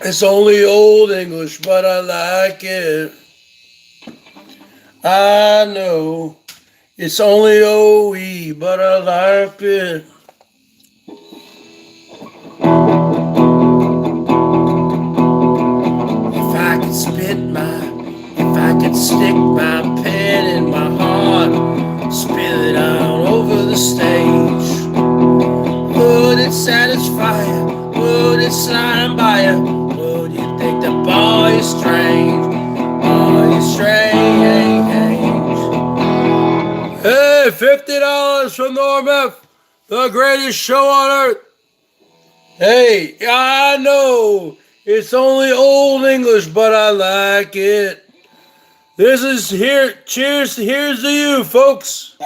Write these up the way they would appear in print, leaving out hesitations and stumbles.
It's only old English, but I like it. I know it's only OE, but I like it. If I could stick my pen in my heart, spill it out over the stage. Would it satisfy you? Would it slide by you? Would you think the boy is strange? Boy is strange. Hey, $50 from Norm F, the greatest show on earth. Hey, I know it's only old English, but I like it. This is here. Cheers. Here's to you, folks.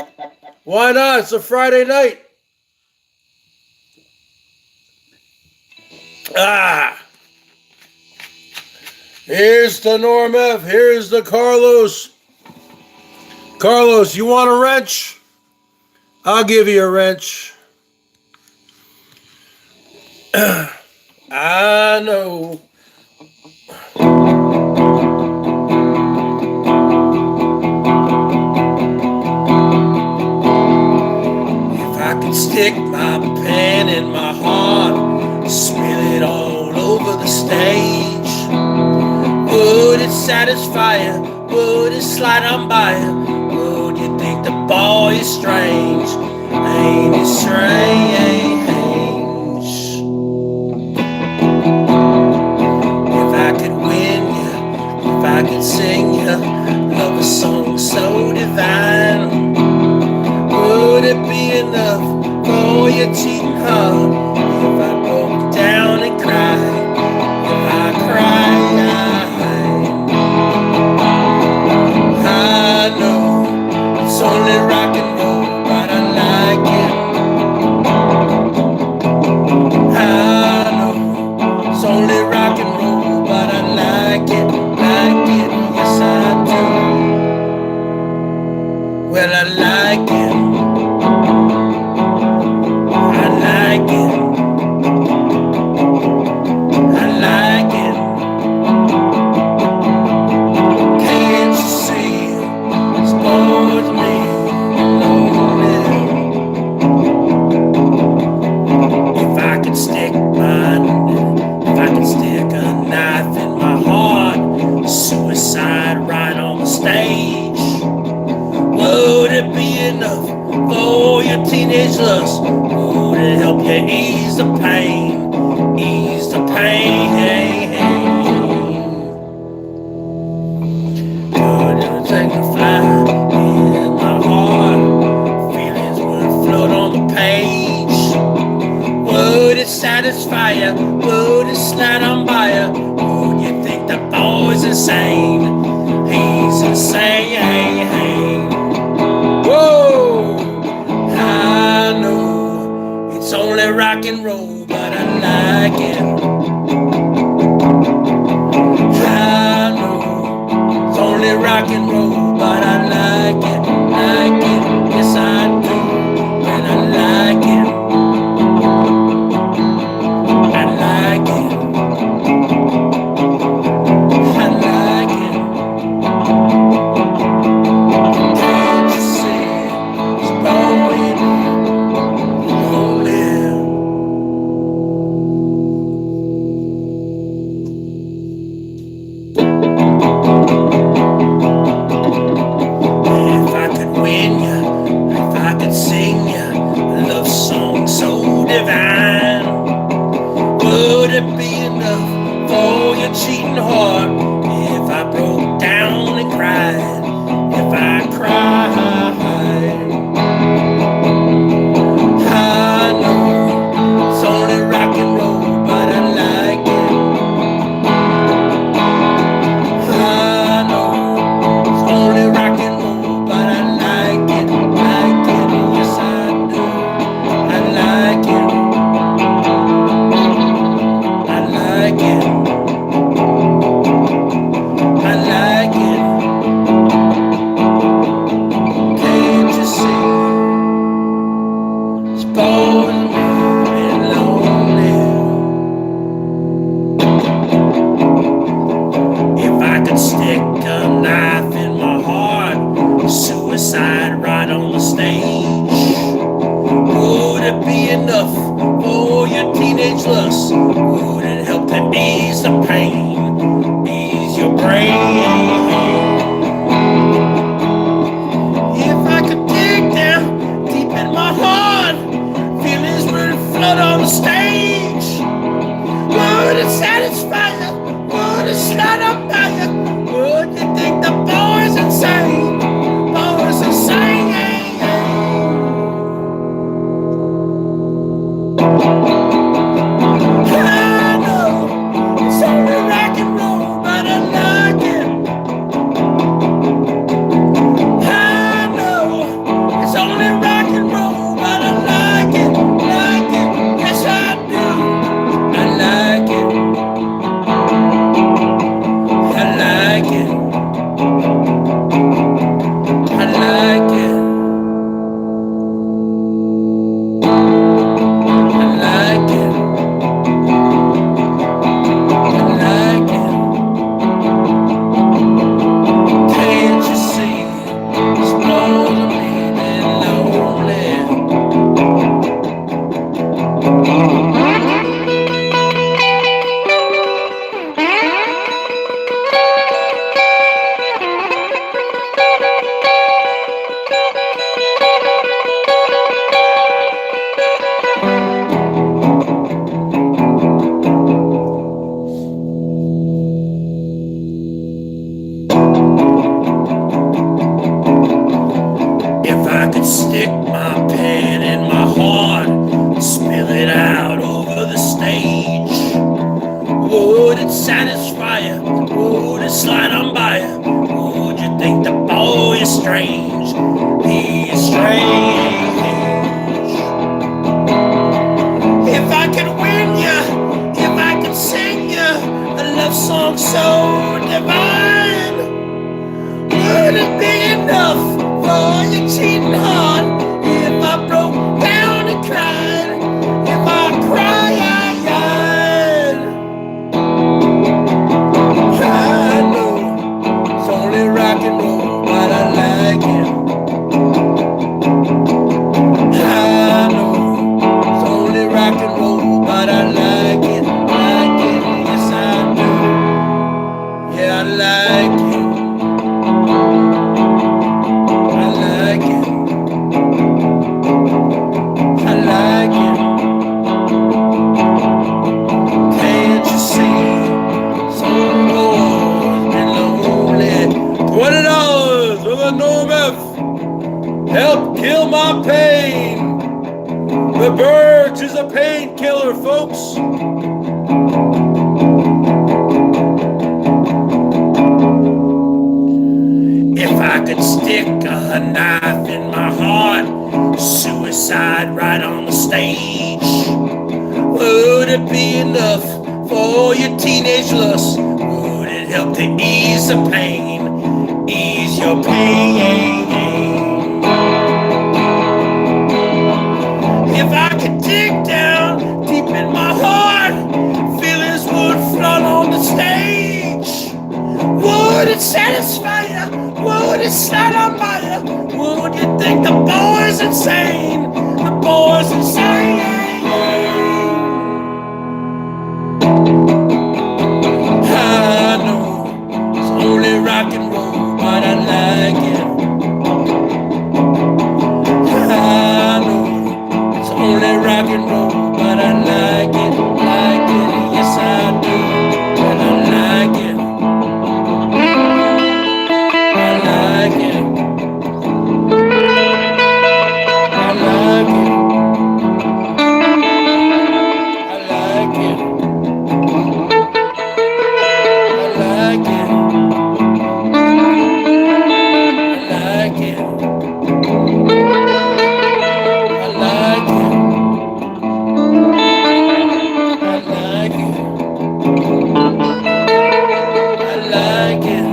Why not? It's a Friday night. Here's the Norm F. Here's the Carlos. Carlos, you want a wrench? I'll give you a wrench. I know. If I could stick my pen in my heart, spill it all over the stage, would it satisfy you? Would it slide on by you? Would you think the boy is strange? Ain't it strange? If I could win you, if I could sing you love a song so divine, would it be enough for your cheating heart? If I broke down and cried, if I cried, I know it's only rock and roll, but I like it. I know it's only rock and roll, but I like it, yes I do. Well, I like it. I like it. I like it. Can't you see it's bored me lonely? If I could stick a knife in my heart, suicide right on the stage, would it be enough for your teenage lust? Would it help you ease the pain? Ease the pain. Would it take a fly in my heart? Feelings would float on the page. Would it satisfy you? Would it slide on by you? Would you think the boy's insane? He's insane. Whoa! I know it's only rock and roll, but I like it. I know it's only rock and roll, but I like it, yes I do, and I like it. I like it. I like it. Can't you see it's going lonely? If suicide right on the stage. Would it be enough for your teenage lust? Would it help to ease the pain, ease your brain? If I could dig down deep in my heart, feelings would flood on the stage. Would it satisfy you? Would it slide up by you? Would you think the boy's insane? Boy's insane. I know it's only rock and roll, but I like it. I know it's only rock and roll, but I like it, like it. Yes, I do. I like it. I like it. I like it. I like it. I like it. Can't you see it's more than being lonely? If I could stick my pen in my heart, spill it out over the stage, would it satisfy you? Would it slide on by you? Would you think the boy is strange? He is strange. If I could win you, if I could sing you a love song so divine, would it be enough for your cheating heart? If I broke down and cried, if I cried, I know it's only rock and roll, but I like it. I know it's only rock and roll, but I like it, like it. Yes, I do. Yeah, I like it. I like it. I like it. Can't you see? So bored and lonely. $20 with a no meth. Help kill my pain. The Bergs is a painkiller, folks. If I could stick a knife in my heart, suicide right on the stage, would it be enough for your teenage lust? Would it help to ease the pain, ease your pain? If I could dig down deep in my heart, feelings would flood on the stage. Would it satisfy you? Would it slide on by you? Would you think the boy's insane? The boy's insane. I know it's only rock and roll, but I like it. I know it's only rock and roll, but I like it, like it. Yes, I do, and I like it. I like it. I like it. I like it. I like it. I like it. I like it. I like it. I like it.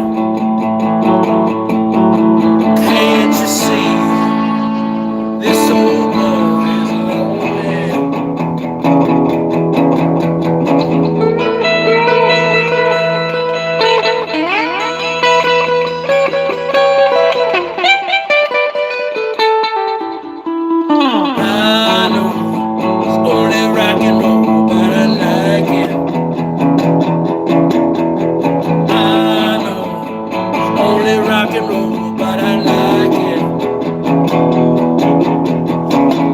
roll, but I like it.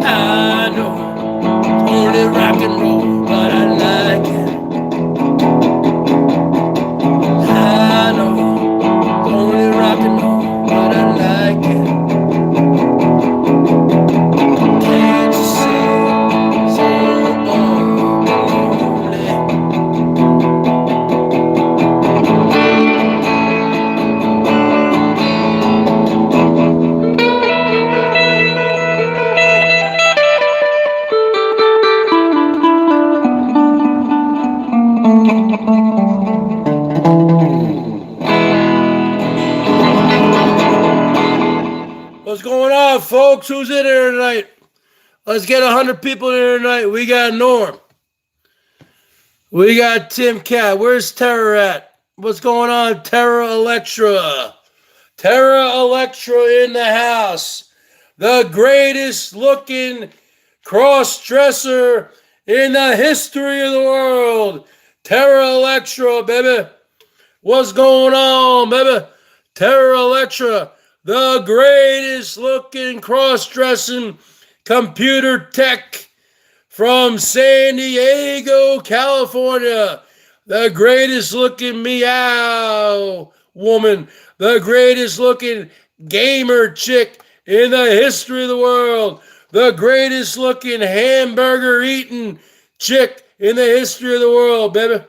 I know it's only rock and roll, but I like it. I know it's only rock and roll, but I like it. Can't you see? So lonely. What's going on, folks? Who's in here tonight? Let's get 100 people in here tonight. We got Norm. We got Tim Cat. Where's Terra at? What's going on, Terra Electra? Terra Electra in the house. The greatest looking cross-dresser in the history of the world. Terra Electra, baby. What's going on, baby? Terra Electra, the greatest looking cross-dressing computer tech from San Diego, California. The greatest looking meow woman. The greatest looking gamer chick in the history of the world. The greatest looking hamburger eating chick in the history of the world, baby.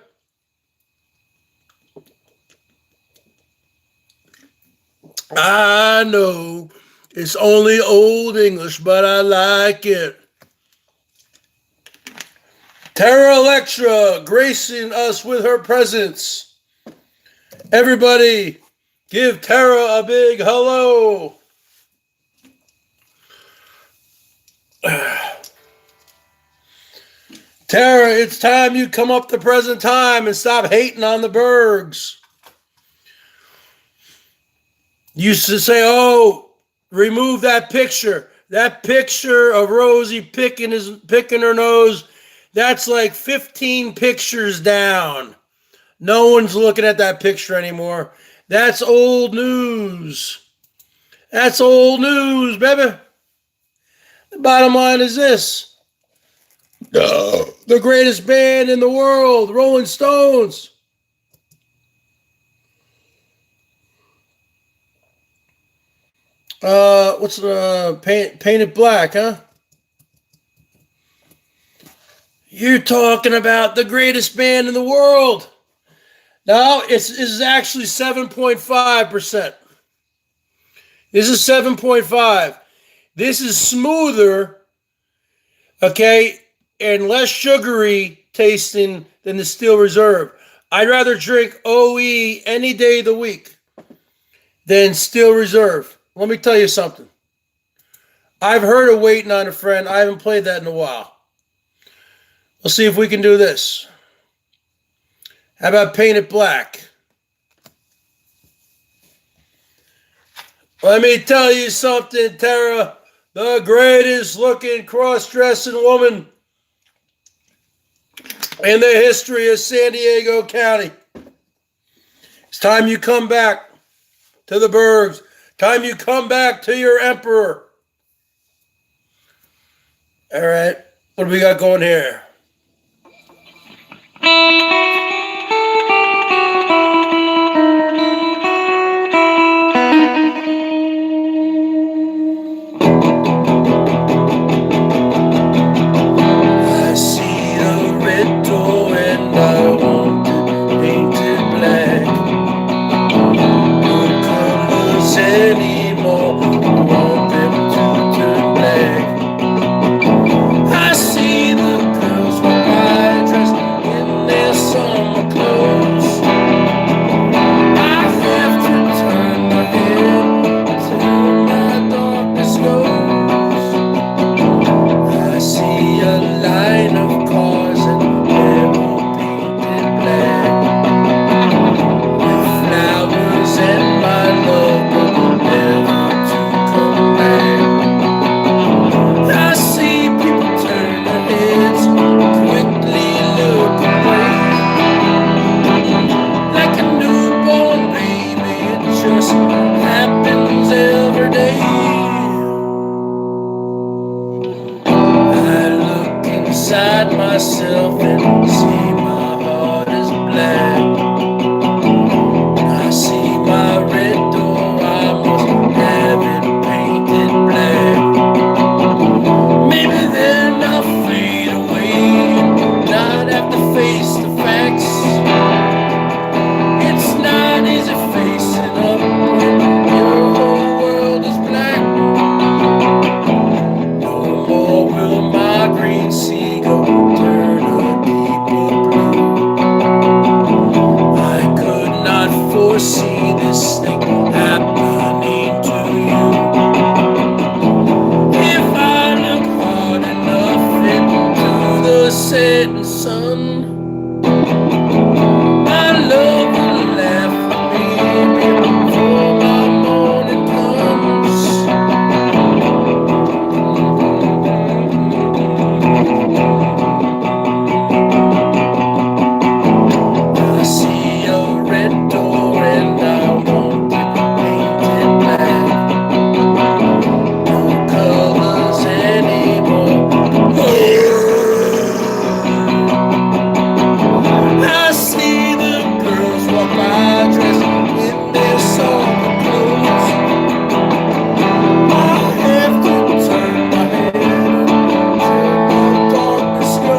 I know it's only old English, but I like it. Terra Electra gracing us with her presence. Everybody, give Terra a big hello. Terra, it's time you come up to present time and stop hating on the Bergs. Used to say, oh, remove that picture. That picture of Rosie picking her nose, that's like 15 pictures down. No one's looking at that picture anymore. That's old news. That's old news, baby. The bottom line is this. The greatest band in the world, Rolling Stones. What's Paint It Black, huh? You're talking about the greatest band in the world. No, this is actually 7.5%. This is 7.5. This is smoother, okay, and less sugary tasting than the Steel Reserve. I'd rather drink OE any day of the week than Steel Reserve. Let me tell you something. I've heard of Waiting on a Friend. I haven't played that in a while. We'll see if we can do this. How about Paint It Black? Let me tell you something, Tara. The greatest looking cross-dressing woman in the history of San Diego County. It's time you come back to the Bergs. Time you come back to your emperor. All right. What do we got going here? I see a red door and I want it painted black. No colors anymore. I want them to turn black. I see the girls with white dress in their summer clothes. I have to turn my head till my darkness goes. I see a line of cars and they're all painted black with flowers and my love will never myself and see my heart is black. I see my red door, I must have it painted black. Maybe then I'll fade away and not have to face the facts. It's not easy facing up when your whole world is black. No more will my green seagull turn a deeper blue. I could not foresee this thing happening to you. If I look hard enough into the setting sun, my love will laugh at me before my morning comes. I see a red door and I want it painted black. No colors anymore. I see the girls walk by dressed in their summer clothes. I have to turn my head till the darkness goes.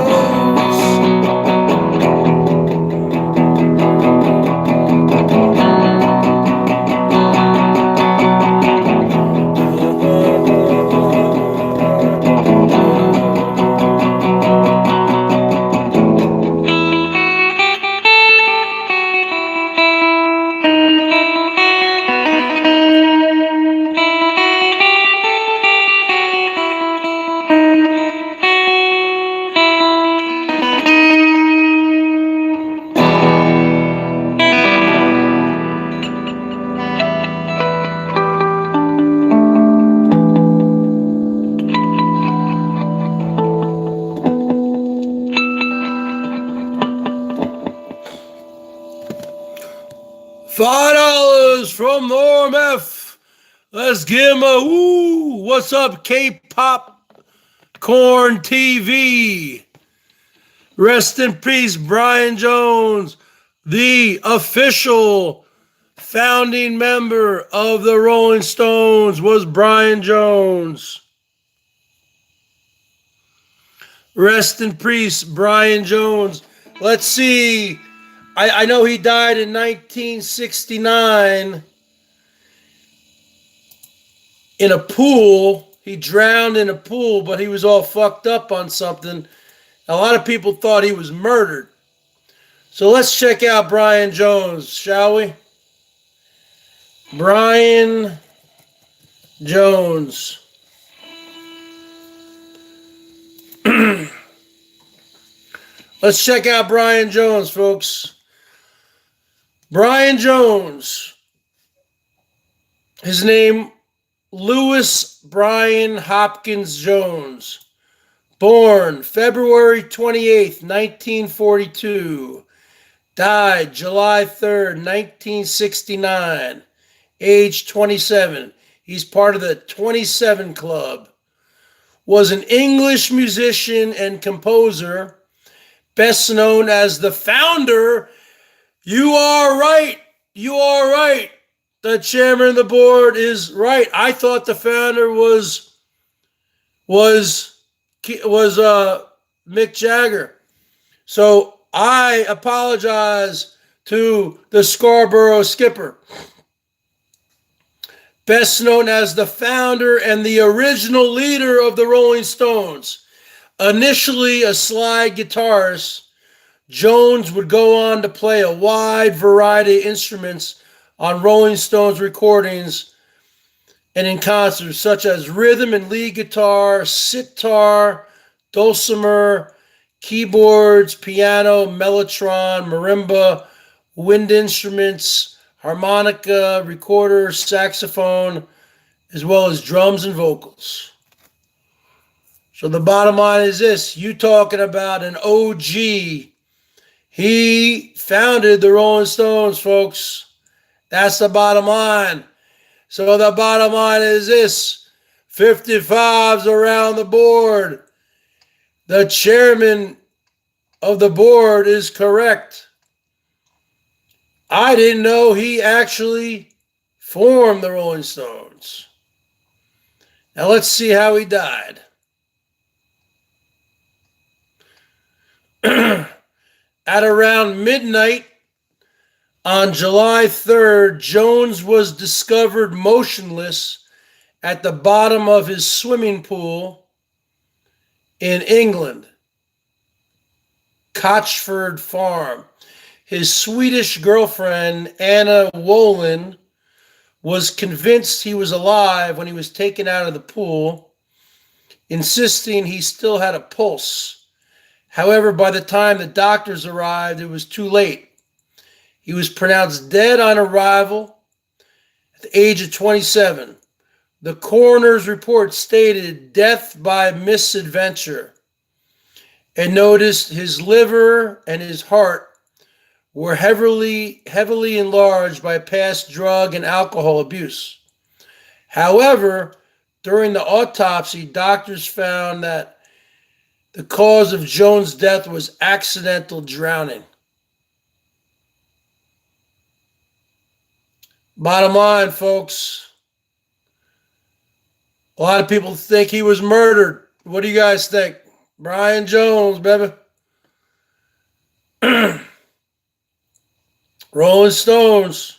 $5 from Norm F. Let's give him a woo. What's up, K-Pop Corn TV? Rest in peace, Brian Jones, the official founding member of the Rolling Stones was Brian Jones. Rest in peace, Brian Jones. Let's see. I know he died in 1969 in a pool. He drowned in a pool, but he was all fucked up on something. A lot of people thought he was murdered. So let's check out Brian Jones, shall we? Brian Jones. Let's check out Brian Jones, folks. Brian Jones. His name, Louis Brian Hopkins Jones. Born February 28th, 1942. Died July 3rd, 1969. Age 27. He's part of the 27 Club. Was an English musician and composer, best known as the founder. You are right. You are right. The chairman of the board is right. I thought the founder was Mick Jagger. So I apologize to the Scarborough Skipper. Best known as the founder and the original leader of the Rolling Stones. Initially a slide guitarist, Jones would go on to play a wide variety of instruments on Rolling Stones recordings and in concerts, such as rhythm and lead guitar, sitar, dulcimer, keyboards, piano, mellotron, marimba, wind instruments, harmonica, recorder, saxophone, as well as drums and vocals. So the bottom line is this: you talking about an OG. He founded the Rolling Stones, folks. That's the bottom line. So the bottom line is this: 55s around the board. The chairman of the board is correct. I didn't know he actually formed the Rolling Stones. Now let's see how he died. At around midnight on July 3rd, Jones was discovered motionless at the bottom of his swimming pool in England, Cochford Farm. His Swedish girlfriend, Anna Wolin, was convinced he was alive when he was taken out of the pool, insisting he still had a pulse. However, by the time the doctors arrived, it was too late. He was pronounced dead on arrival at the age of 27. The coroner's report stated death by misadventure and noticed his liver and his heart were heavily enlarged by past drug and alcohol abuse. However, during the autopsy, doctors found that the cause of Jones' death was accidental drowning. Bottom line, folks, a lot of people think he was murdered. What do you guys think? Brian Jones, baby. Rolling Stones.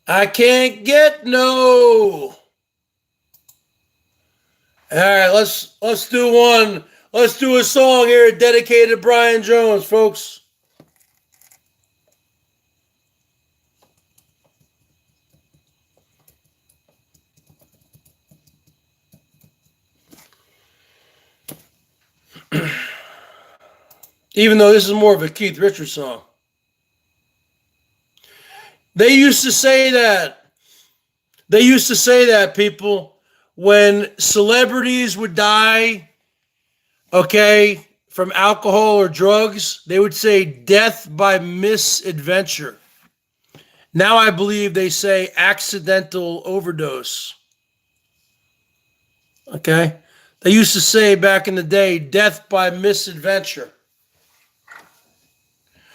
I can't get no. All right, let's do one. Let's do a song here dedicated to Brian Jones, folks. Even though this is more of a Keith Richards song. They used to say that, people, when celebrities would die, okay, from alcohol or drugs, they would say death by misadventure. Now I believe they say accidental overdose. Okay? They used to say back in the day, death by misadventure.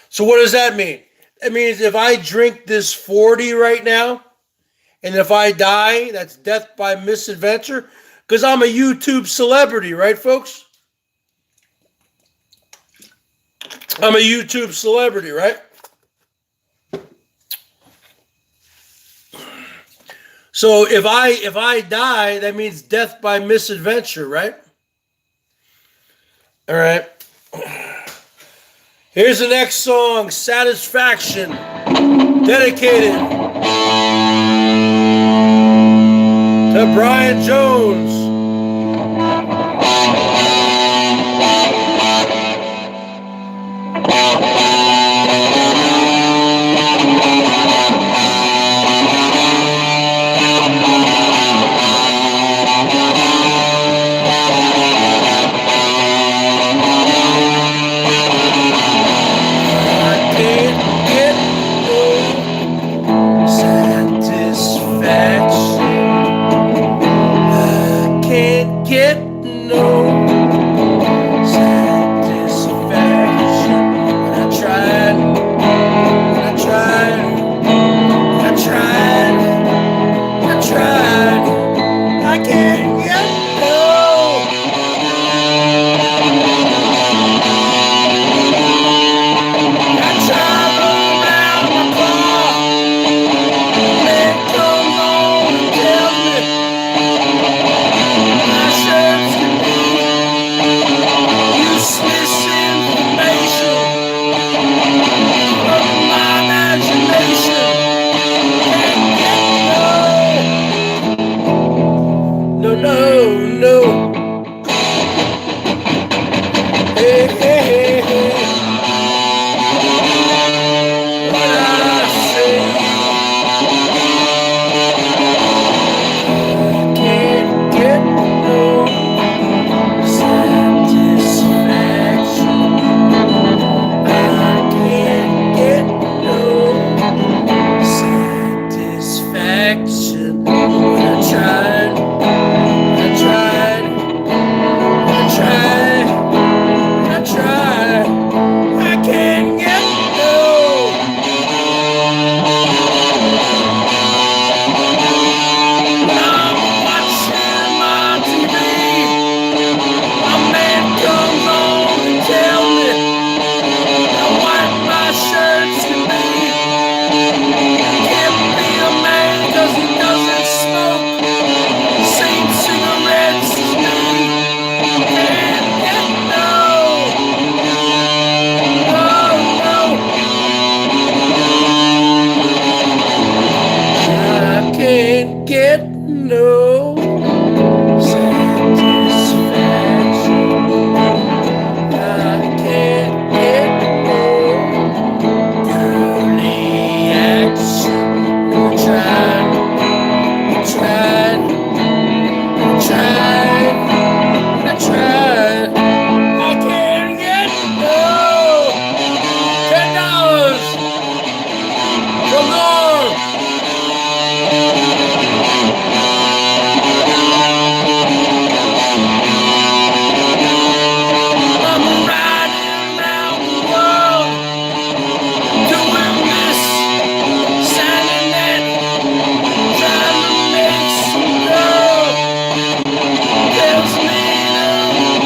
So what does that mean? It means if I drink this 40 right now, and if I die, that's death by misadventure, because I'm a YouTube celebrity, right, folks? I'm a YouTube celebrity, right? So if I die, that means death by misadventure, right? All right. Here's the next song, Satisfaction, dedicated to Brian Jones. I tried. can't get no satisfaction. I can't get no girly action. We're trying, we're trying, we're trying, we're trying. I can't get no $10 from Norm. I'm riding around the world doing this, signing that, trying to make some girl tells me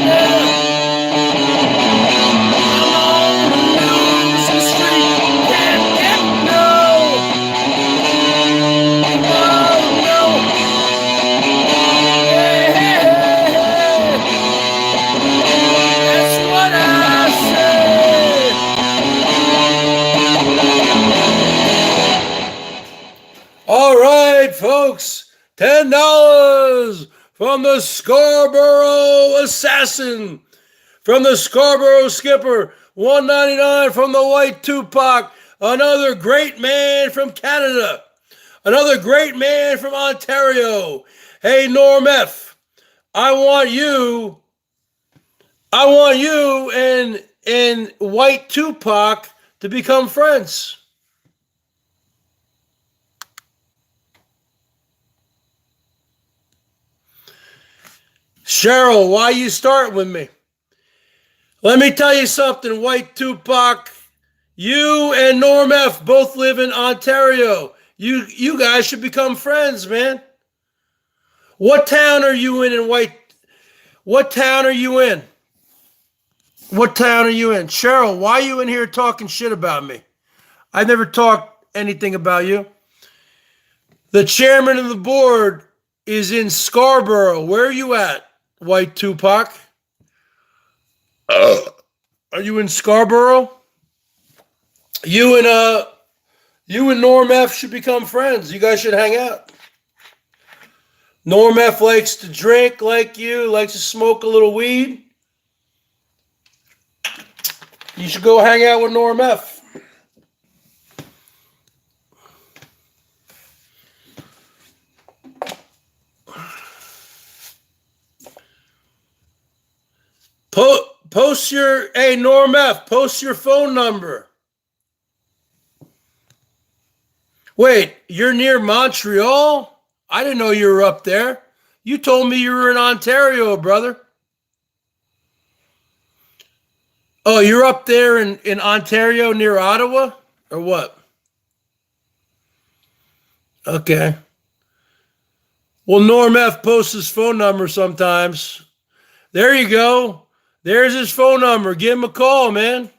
no. I'm on the losing streak, can't get no. Oh no. Hey, hey, hey. That's what I say. All right, folks, $10 from the Scarborough Assassin, from the Scarborough Skipper, $1.99 from the White Tupac, another great man from Canada, another great man from Ontario. Hey, Norm F., I want you and White Tupac to become friends. Cheryl, why you start with me? Let me tell you something, White Tupac. You and Norm F. both live in Ontario. You guys should become friends, man. What town are you in White? What town are you in? What town are you in? Cheryl, why are you in here talking shit about me? I never talked anything about you. The chairman of the board is in Scarborough. Where are you at, White Tupac? Are you in Scarborough? You and Norm F should become friends. You guys should hang out. Norm F likes to drink like you, likes to smoke a little weed. You should go hang out with Norm F. Post your, hey, Norm F., post your phone number. Wait, you're near Montreal? I didn't know you were up there. You told me you were in Ontario, brother. Oh, you're up there in Ontario near Ottawa? Or what? Okay. Well, Norm F. posts his phone number sometimes. There you go. There's his phone number. Give him a call, man.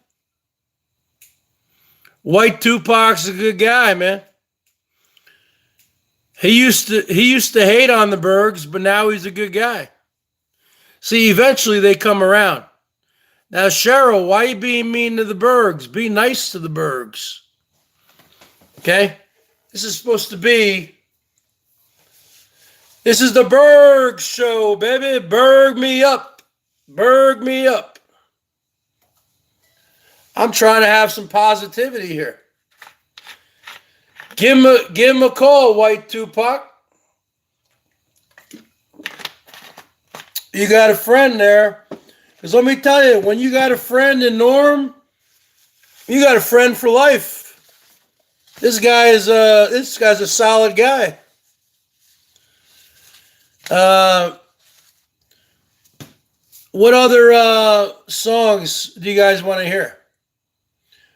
White Tupac's a good guy, man. He used to hate on the Bergs, but now he's a good guy. See, eventually they come around. Now, Cheryl, why are you being mean to the Bergs? Be nice to the Bergs. Okay? This is the BERGS Show, baby. Berg me up. Berg me up. I'm trying to have some positivity here. Give him a call, White Tupac. You got a friend there. Because let me tell you, when you got a friend in Norm, you got a friend for life. This guy's a solid guy. What other songs do you guys want to hear?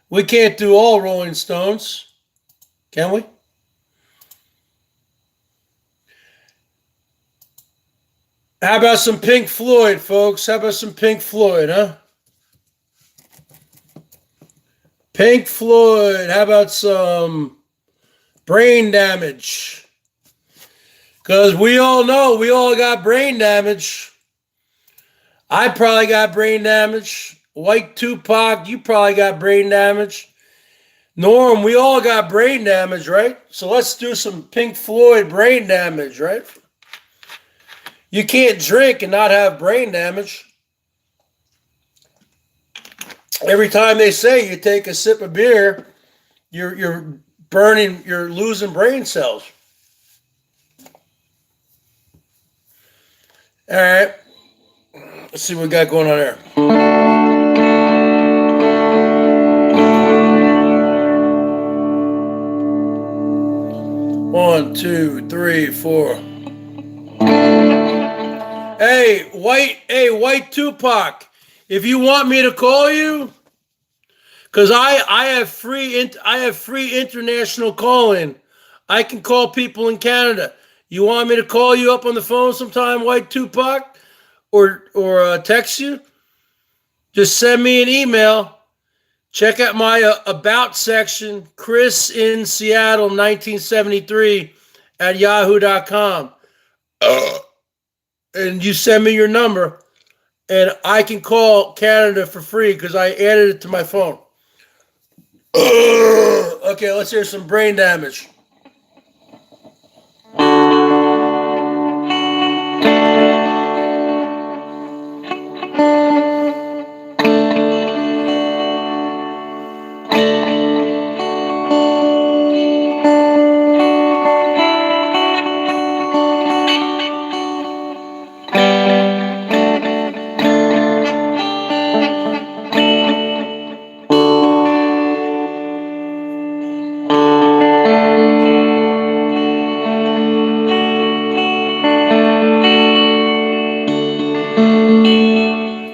We can't do all Rolling Stones, can we? How about some Pink Floyd, folks? How about some Pink Floyd, huh? Pink Floyd. How about some Brain Damage? Because we all know we all got brain damage. I probably got brain damage. White Tupac, you probably got brain damage. Norm, we all got brain damage, right? So let's do some Pink Floyd brain damage, right? You can't drink and not have brain damage. Every time they say you take a sip of beer, you're burning, you're losing brain cells. All right, let's see what we got going on here. 1, 2, 3, 4. White Tupac. If you want me to call you, because I have free international calling. I can call people in Canada. You want me to call you up on the phone sometime, White Tupac, or text you? Just send me an email. Check out my about section, Chris in Seattle 1973 at yahoo.com. And you send me your number, and I can call Canada for free because I added it to my phone. Okay, let's hear some brain damage.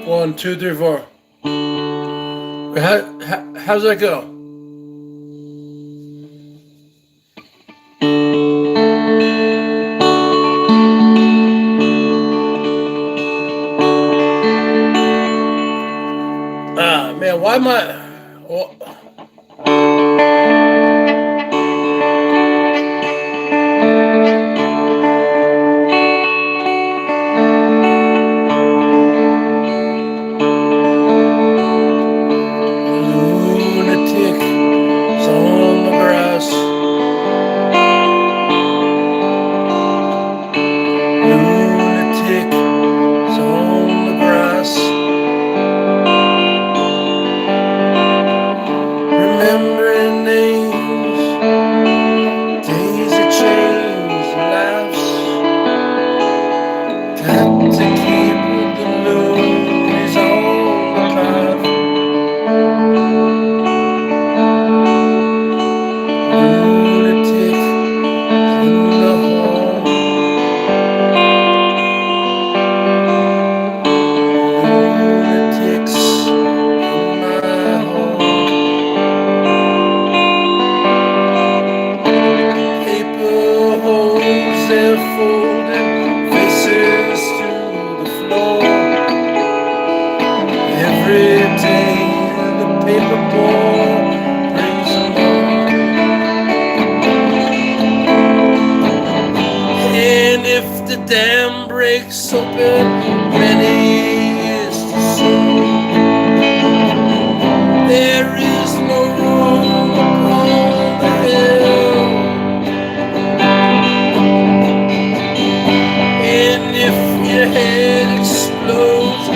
One, two, three, four. How's that go? Ah, man, why am I... Oh. Dam breaks open many years too soon. There is no room upon the hill, and if your head explodes,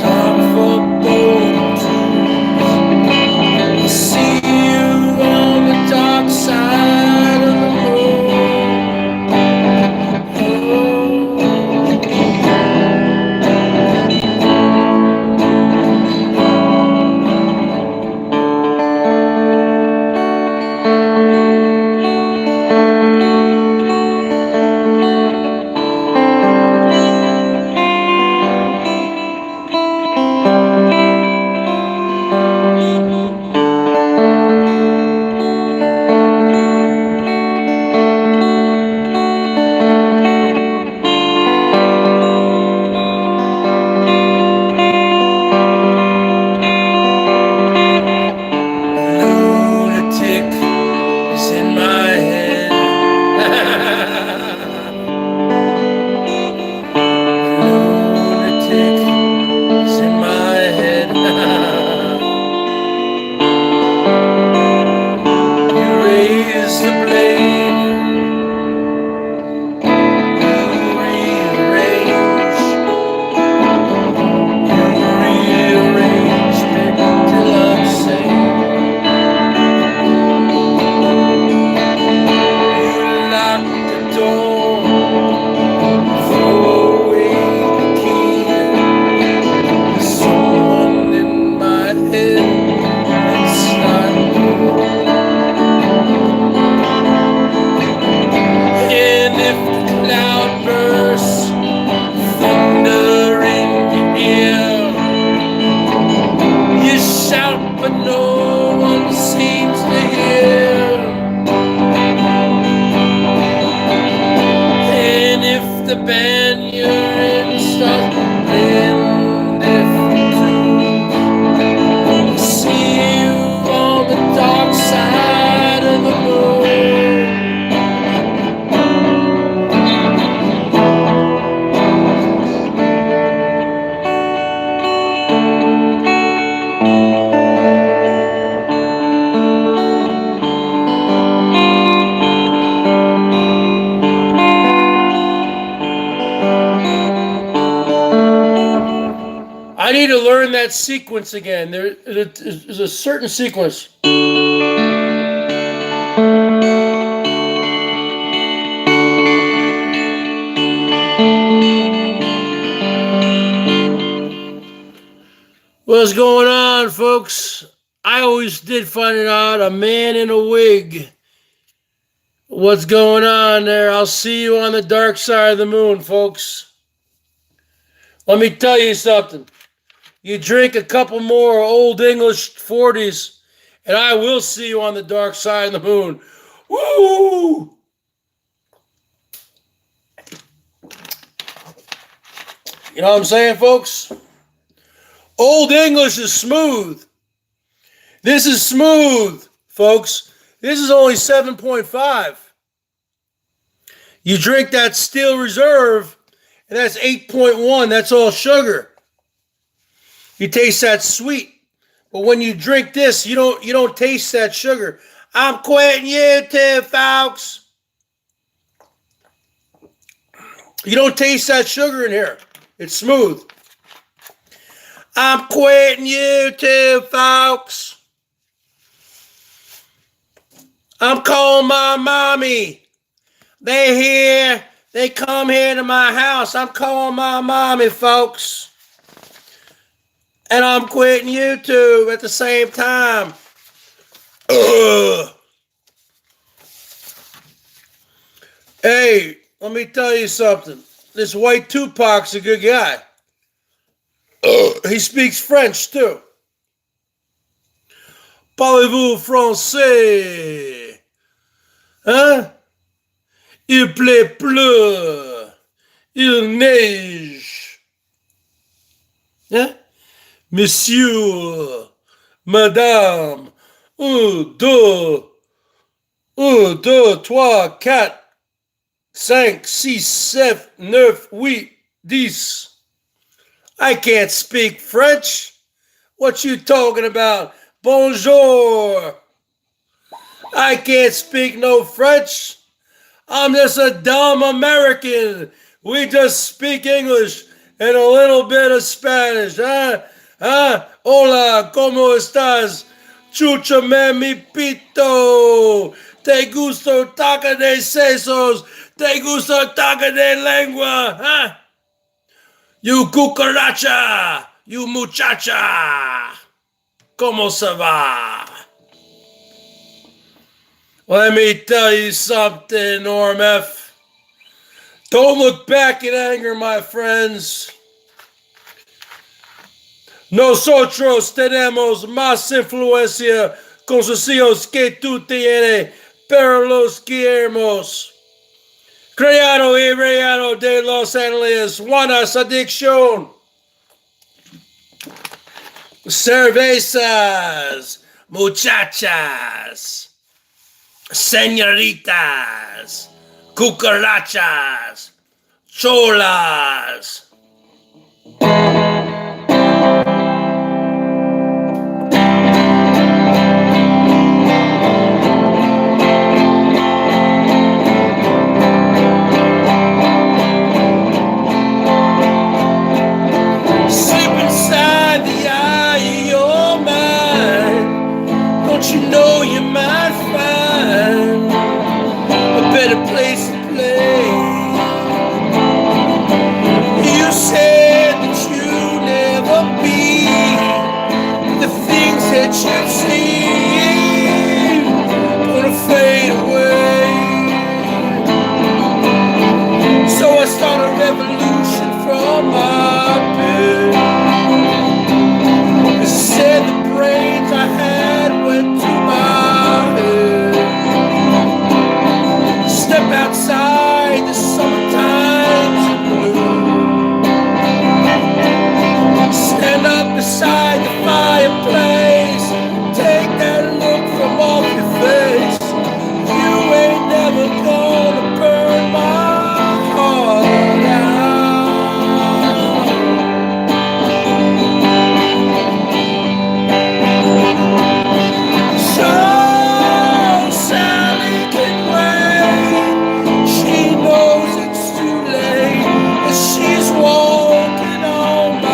talk for both. I'll see you on the dark side of the moon. Oh. bend your inside and if you see you on the dark side of the moon. I need to learn that sequence again. There's a certain sequence. What's going on, folks? I always did find it odd, a man in a wig. What's going on there? I'll see you on the dark side of the moon, folks. Let me tell you something. You drink a couple more Old English 40s, and I will see you on the dark side of the moon. Woo! You know what I'm saying, folks? Old English is smooth. This is smooth, folks. This is only 7.5. You drink that Steel Reserve, and that's 8.1. That's all sugar. You taste that sweet. But when you drink this, you don't taste that sugar. I'm quitting YouTube, folks. You don't taste that sugar in here. It's smooth. I'm quitting YouTube, folks. I'm calling my mommy. They here. They come here to my house. I'm calling my mommy, folks. And I'm quitting YouTube at the same time. Ugh. Hey, let me tell you something. This white Tupac's a good guy. He speaks French, too. Parlez-vous français? Hein? Il pleut. Il neige. Hein? Monsieur, madame, 1, 2, 1, 2, 3, 4, 5, 6, 7, 9, 8, 10. I can't speak French. What you talking about? Bonjour. I can't speak no French. I'm just a dumb American. We just speak English and a little bit of Spanish, huh? Hola, ¿cómo estás? Chúchame mi pito. ¿Te gusta taca de sesos? ¿Te gusta taca de lengua? Huh? You cucaracha. You muchacha. ¿Cómo se va? Let me tell you something, Norm F. Don't look back in anger, my friends. Nosotros tenemos más influencia con sus hijos que tú tienes, pero los queremos. Criado y rayado de Los Angeles, Juanas Addiction. Cervezas, muchachas, señoritas, cucarachas, cholas. You know you might find a better place to play. You said that you never be the things that you've seen gonna fade away. So I started a revolution from my bed. 'Cause I said the brains I had went to my head. Step outside the summertime beside the fireplace. Take that look from off your face. You ain't never gonna burn my heart out. So Sally can wait. She knows it's too late, and she's walking on by.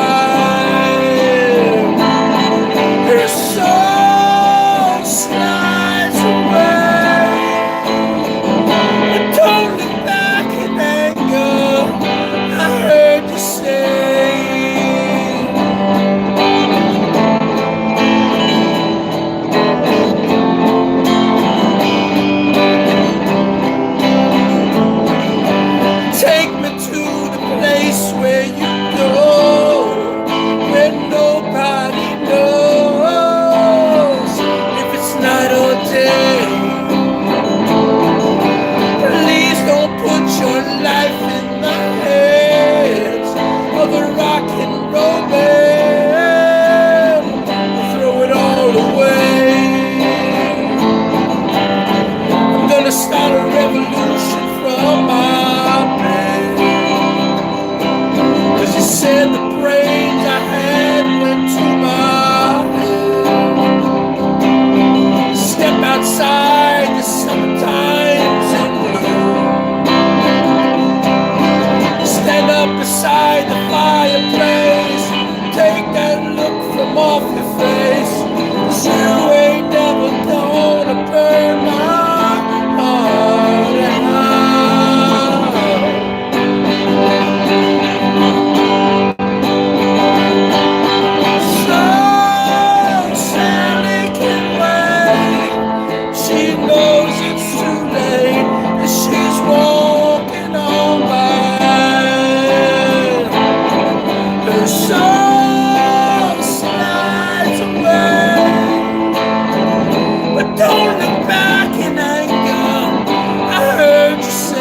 Her soul slides away, but don't look back in anger. I heard you say. Take me to the place where you go, where nobody knows if it's night or day. Please don't put your life in the hands of a rock and roll band. Throw it all away. I'm gonna start a revolution from my bed. 'Cause you said the brains I had went to my head. Step outside, the summertime's in bloom. Stand up beside the fireplace. Take that look from off your face. 'Cause you ain't never gonna burn my heart out. So Sally can wait. She knows it's too late, and she's walking on by. Her soul slides away, but don't look back in anger. I heard you say.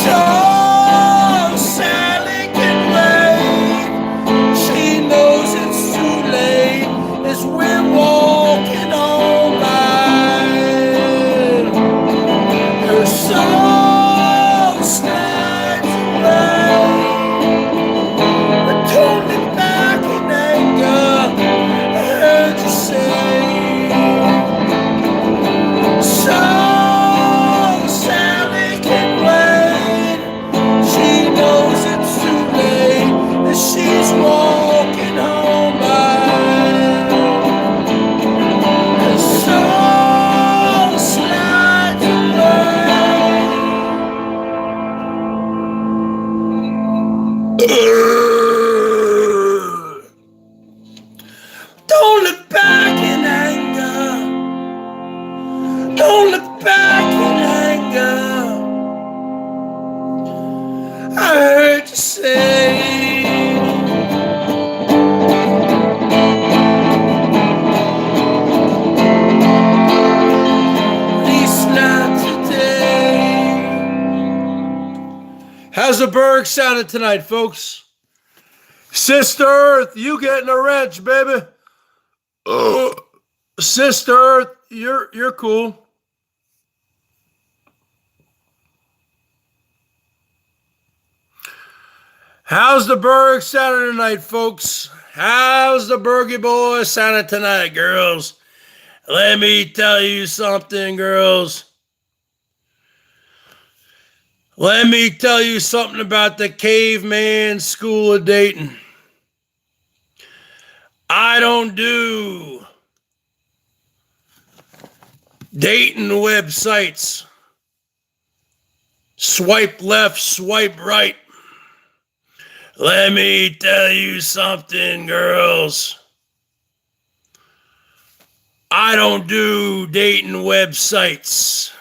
So Sally can wait. She knows it's too late as we're walking on by. Her soul slides away, but don't look back in anger. I heard you say. So Sally can wait. She knows it's too late, and she's walking home by. Her soul slides away. Don't look back in anger. Don't look back in anger. I heard you say. At least not today. How's the Berg sounding tonight, folks? Sister Earth, you getting a wrench, baby. Sister Earth, you're cool. How's the Berg sounding tonight, folks? How's the Bergie boy sounding tonight, girls? Let me tell you something, girls. Let me tell you something about the caveman school of Dayton. I don't do dating websites. Swipe left, swipe right. Let me tell you something, girls. I don't do dating websites.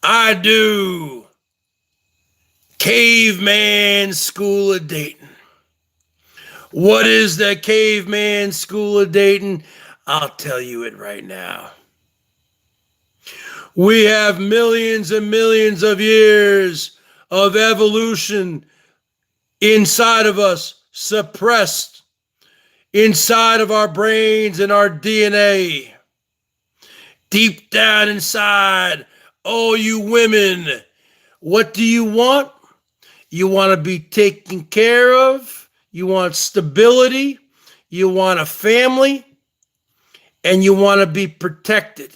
I do caveman school of dating. What is the caveman school of dating? I'll tell you it right now. We have millions and millions of years of evolution inside of us, suppressed inside of our brains and our DNA. Deep down inside, oh, you women, what do you want? You want to be taken care of. You want stability. You want a family. And you want to be protected.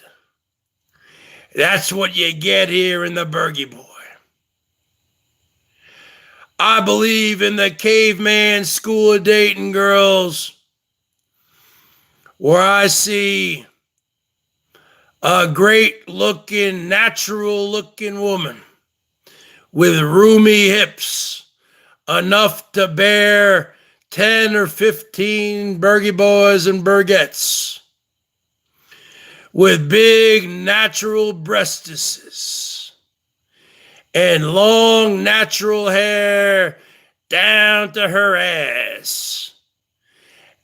That's what you get here in the Bergie Boy. I believe in the caveman school of dating, girls, where I see a great looking, natural looking woman with roomy hips, enough to bear 10 or 15 Bergie Boys and Bergettes, with big natural breastises and long natural hair down to her ass.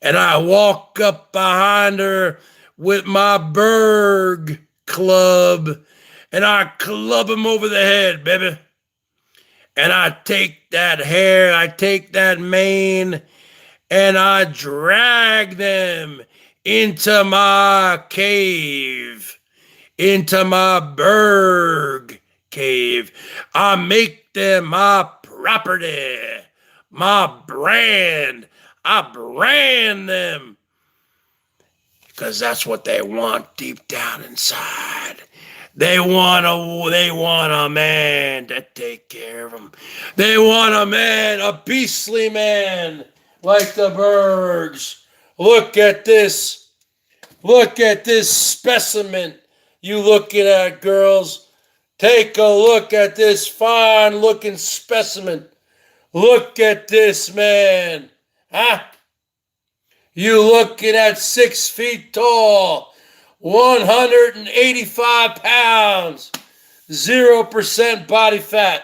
And I walk up behind her with my Berg club, and I club him over the head, baby. And I take that hair, I take that mane, and I drag them into my cave, into my Berg cave. I make them my property, my brand. I brand them because that's what they want deep down inside. They want a man to take care of them. They want a man, a beastly man like the Bergs. Look at this. Look at this specimen you looking at, girls. Take a look at this fine looking specimen. Look at this man. Huh? You looking at 6 feet tall, 185 pounds, 0% body fat.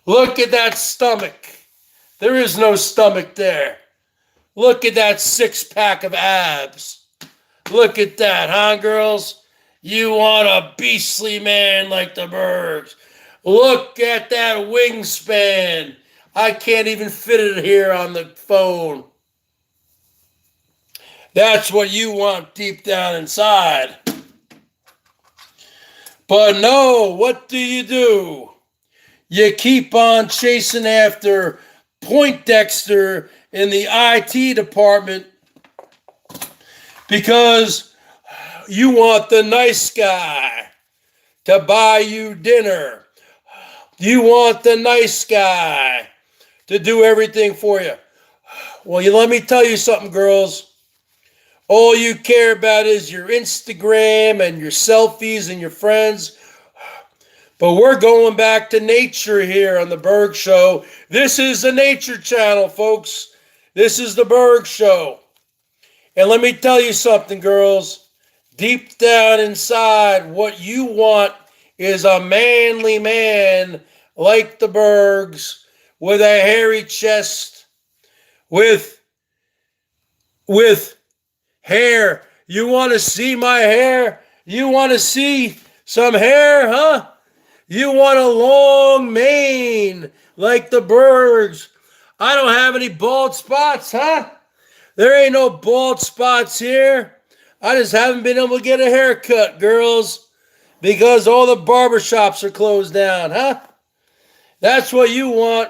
Look at that stomach. There is no stomach there. Look at that 6-pack of abs. Look at that, huh, girls? You want a beastly man like the Bergs. Look at that wingspan. I can't even fit it here on the phone. That's what you want deep down inside. But no, what do? You keep on chasing after Poindexter in the IT department because you want the nice guy to buy you dinner. You want the nice guy to do everything for you. Well, let me tell you something, girls. All you care about is your Instagram and your selfies and your friends. But we're going back to nature here on the BERGS Show. This is the Nature Channel, folks. This is the BERGS Show. And let me tell you something, girls. Deep down inside, what you want is a manly man like the Bergs with a hairy chest, with hair. You want to see my hair? You want to see some hair, huh? You want a long mane like the Bergs. I don't have any bald spots, huh? There ain't no bald spots here. I just haven't been able to get a haircut, girls, because all the barbershops are closed down, huh? That's what you want.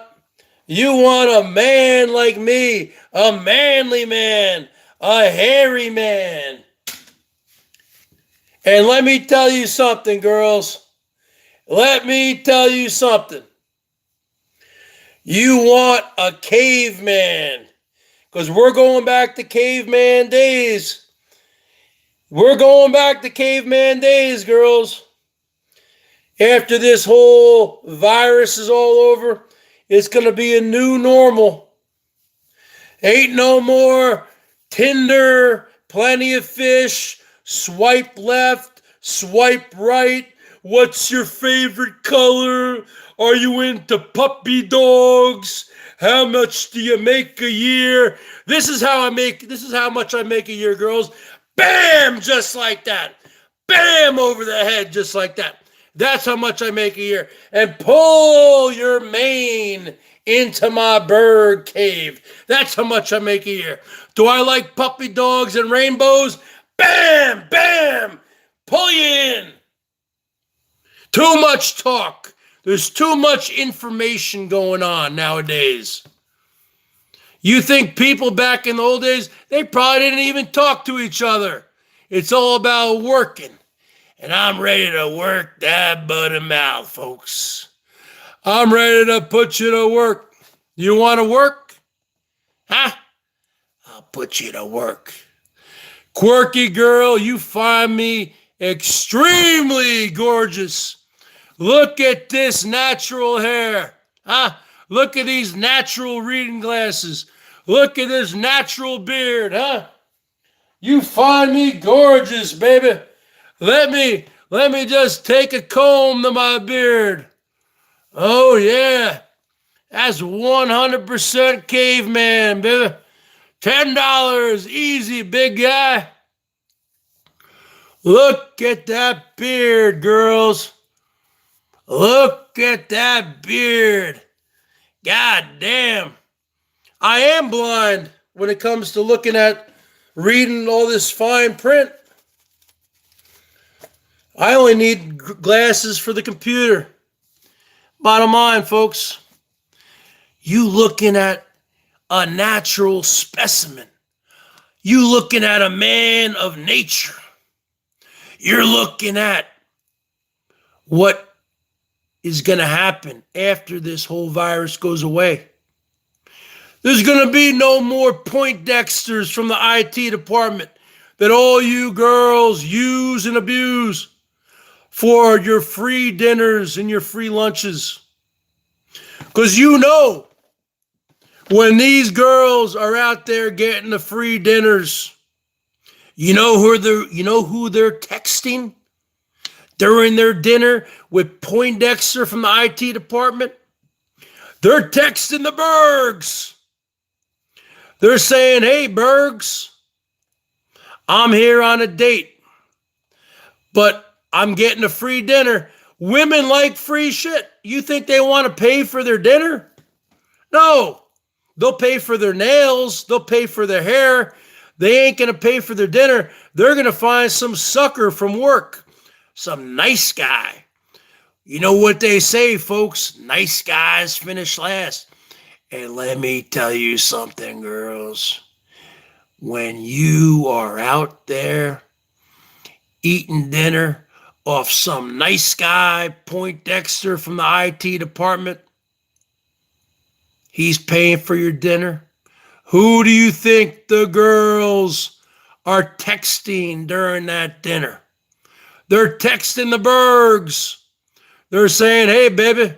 You want a man like me, a manly man, a hairy man. And let me tell you something, girls. Let me tell you something. You want a caveman. Because we're going back to caveman days. We're going back to caveman days, girls. After this whole virus is all over, it's going to be a new normal. Ain't no more Tinder, plenty of fish, swipe left, swipe right. What's your favorite color? Are you into puppy dogs? How much do you make a year? This is how much I make a year, girls. Bam! Just like that. Bam! Over the head, just like that. That's how much I make a year. And pull your mane into my bird cave. That's how much I make a year. Do I like puppy dogs and rainbows? Bam! Bam! Pull you in. Too much talk. There's too much information going on nowadays. You think people back in the old days, they probably didn't even talk to each other. It's all about working. And I'm ready to work that butt mouth, folks. I'm ready to put you to work. You want to work? Huh? I'll put you to work. Quirky girl, you find me extremely gorgeous. Look at this natural hair. Huh? Look at these natural reading glasses. Look at this natural beard, huh? You find me gorgeous, baby. Let me just take a comb to my beard. Oh yeah. That's 100% caveman, baby. $10 easy, big guy. Look at that beard, girls. Look at that beard. God damn. I am blind when it comes to looking at reading all this fine print. I only need glasses for the computer. Bottom line, folks, you looking at a natural specimen. You looking at a man of nature. You're looking at what is going to happen after this whole virus goes away. There's going to be no more Poindexters from the IT department that all you girls use and abuse for your free dinners and your free lunches. Because you know, when these girls are out there getting the free dinners, you know who they're texting during their dinner with Poindexter from the IT department? They're texting the Bergs. They're saying, hey, Bergs, I'm here on a date, but I'm getting a free dinner. Women like free shit. You think they want to pay for their dinner? No. They'll pay for their nails. They'll pay for their hair. They ain't going to pay for their dinner. They're going to find some sucker from work, some nice guy. You know what they say, folks? Nice guys finish last. And let me tell you something, girls. When you are out there eating dinner off some nice guy, Poindexter from the IT department, he's paying for your dinner. Who do you think the girls are texting during that dinner? They're texting the Bergs. They're saying, hey, baby,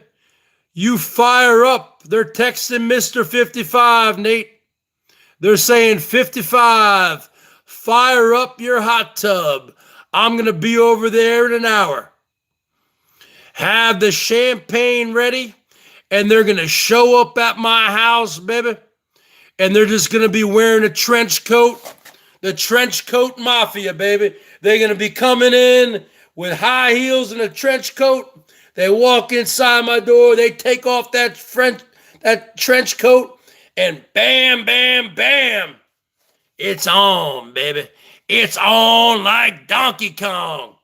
you fire up. They're texting Mr. 55, Nate. They're saying, 55, fire up your hot tub. I'm going to be over there in an hour. Have the champagne ready, and they're going to show up at my house, baby. And they're just going to be wearing a trench coat. The trench coat mafia, baby. They're going to be coming in with high heels and a trench coat. They walk inside my door. They take off that trench coat, and bam, bam, bam. It's on, baby. It's on like Donkey Kong.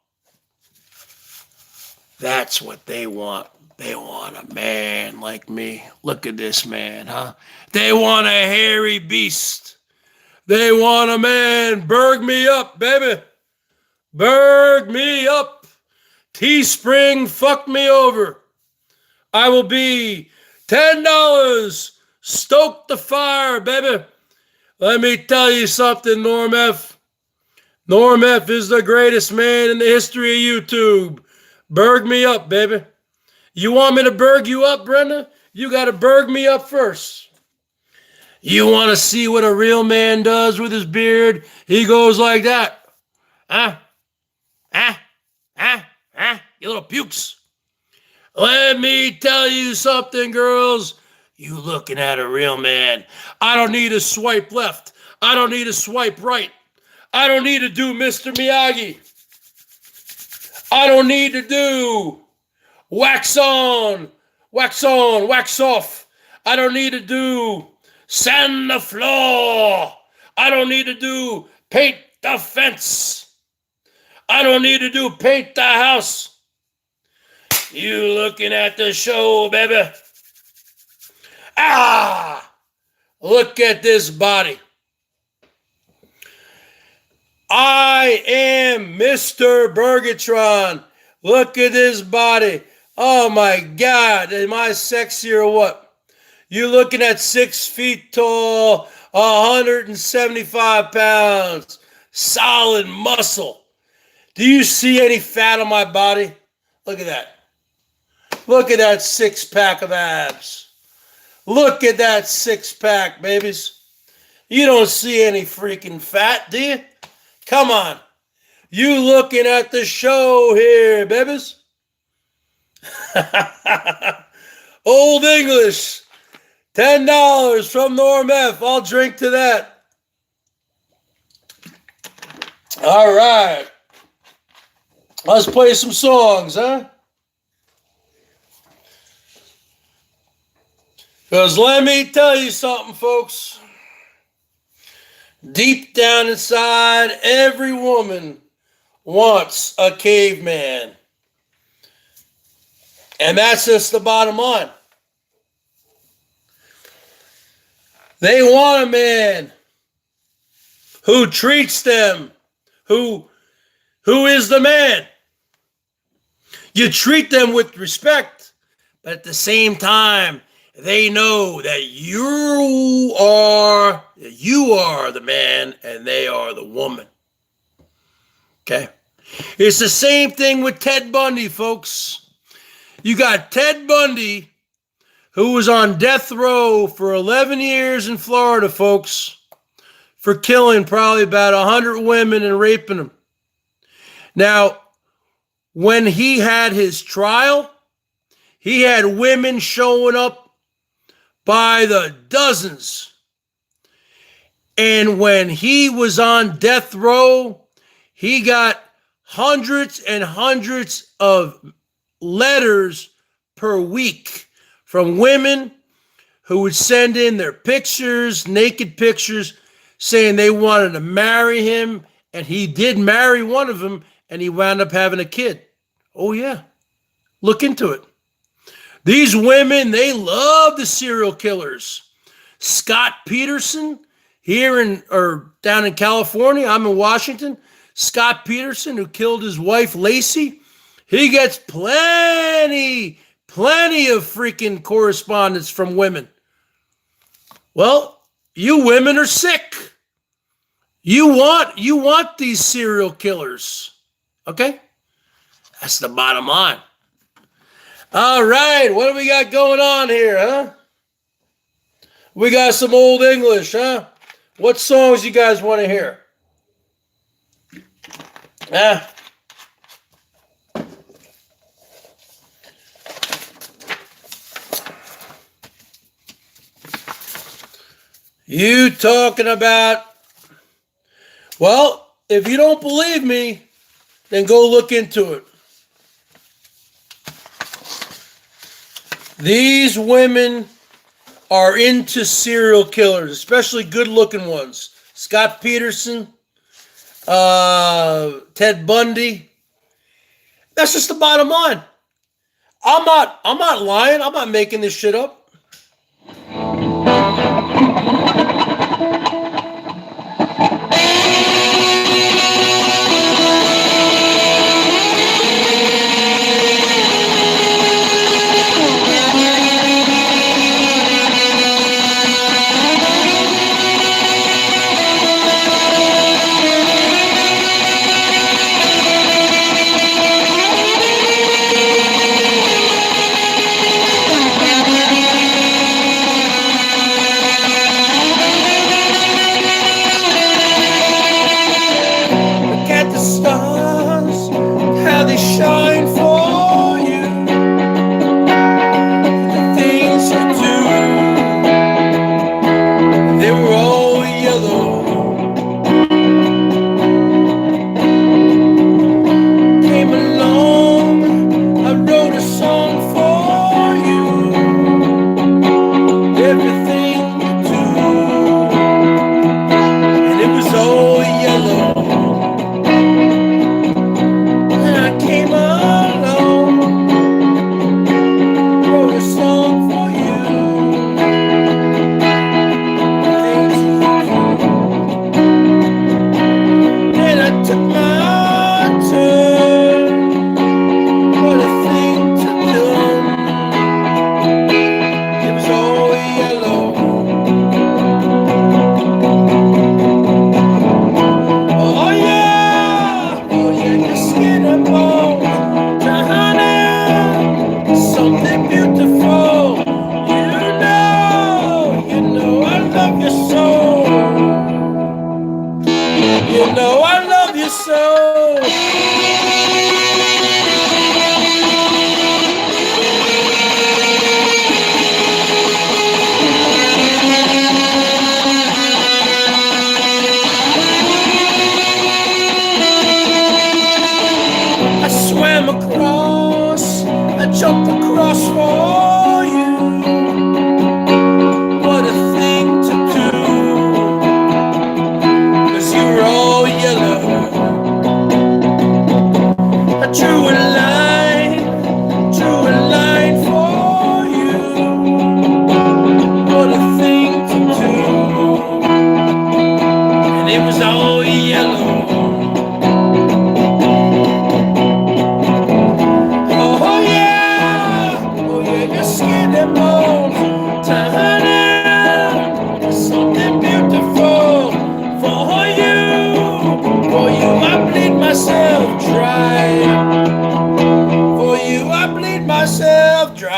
That's what they want. They want a man like me. Look at this man, huh? They want a hairy beast. They want a man. Berg me up, baby. Berg me up. Teespring, fuck me over. I will be $10. Stoke the fire, baby. Let me tell you something, Norm F. Norm F is the greatest man in the history of YouTube. Berg me up, baby. You want me to berg you up, Brenda? You got to berg me up first. You want to see what a real man does with his beard? He goes like that. Ah, ah, ah, ah, you little pukes. Let me tell you something, girls. You looking at a real man. I don't need to swipe left. I don't need to swipe right. I don't need to do Mr. Miyagi. I don't need to do wax on, wax on, wax off. I don't need to do sand the floor. I don't need to do paint the fence. I don't need to do paint the house. You looking at the show, baby. Ah, look at this body. I am Mr. Bergatron. Look at this body. Oh my God, am I sexy or what? You looking at 6 feet tall, 175 pounds, solid muscle. Do you see any fat on my body? Look at that. Look at that 6-pack of abs. Look at that 6-pack, babies. You don't see any freaking fat, do you? Come on. You looking at the show here, babies. Old English. $10 from Norm F. I'll drink to that. All right. Let's play some songs, huh? Because let me tell you something, folks. Deep down inside, every woman wants a caveman. And that's just the bottom line. They want a man who treats them, who is the man. You treat them with respect, but at the same time, they know that you are the man and they are the woman. Okay? It's the same thing with Ted Bundy, folks. You got Ted Bundy, who was on death row for 11 years in Florida, folks, for killing probably about 100 women and raping them. Now, when he had his trial, he had women showing up by the dozens. And when he was on death row, he got hundreds and hundreds of letters per week from women who would send in their pictures, naked pictures, saying they wanted to marry him. And he did marry one of them, and he wound up having a kid. Oh, yeah. Look into it. These women, they love the serial killers. Scott Peterson, down in California, I'm in Washington. Scott Peterson, who killed his wife Lacey, he gets plenty of freaking correspondence from women. Well, you women are sick. You want these serial killers. Okay? That's the bottom line. All right, what do we got going on here, huh? We got some Old English, huh? What songs you guys want to hear? You talking about, well, if you don't believe me, then go look into it. These women are into serial killers, especially good-looking ones. Scott Peterson, Ted Bundy. That's just the bottom line. I'm not lying. I'm not making this shit up. for you. What a thing to do. 'Cause you're all yellow. I drew a line for you. What a thing to do. And it was all yellow. Oh yeah, your skin and bones. There's something beautiful for you. For you, I bleed myself dry. For you, I bleed myself dry.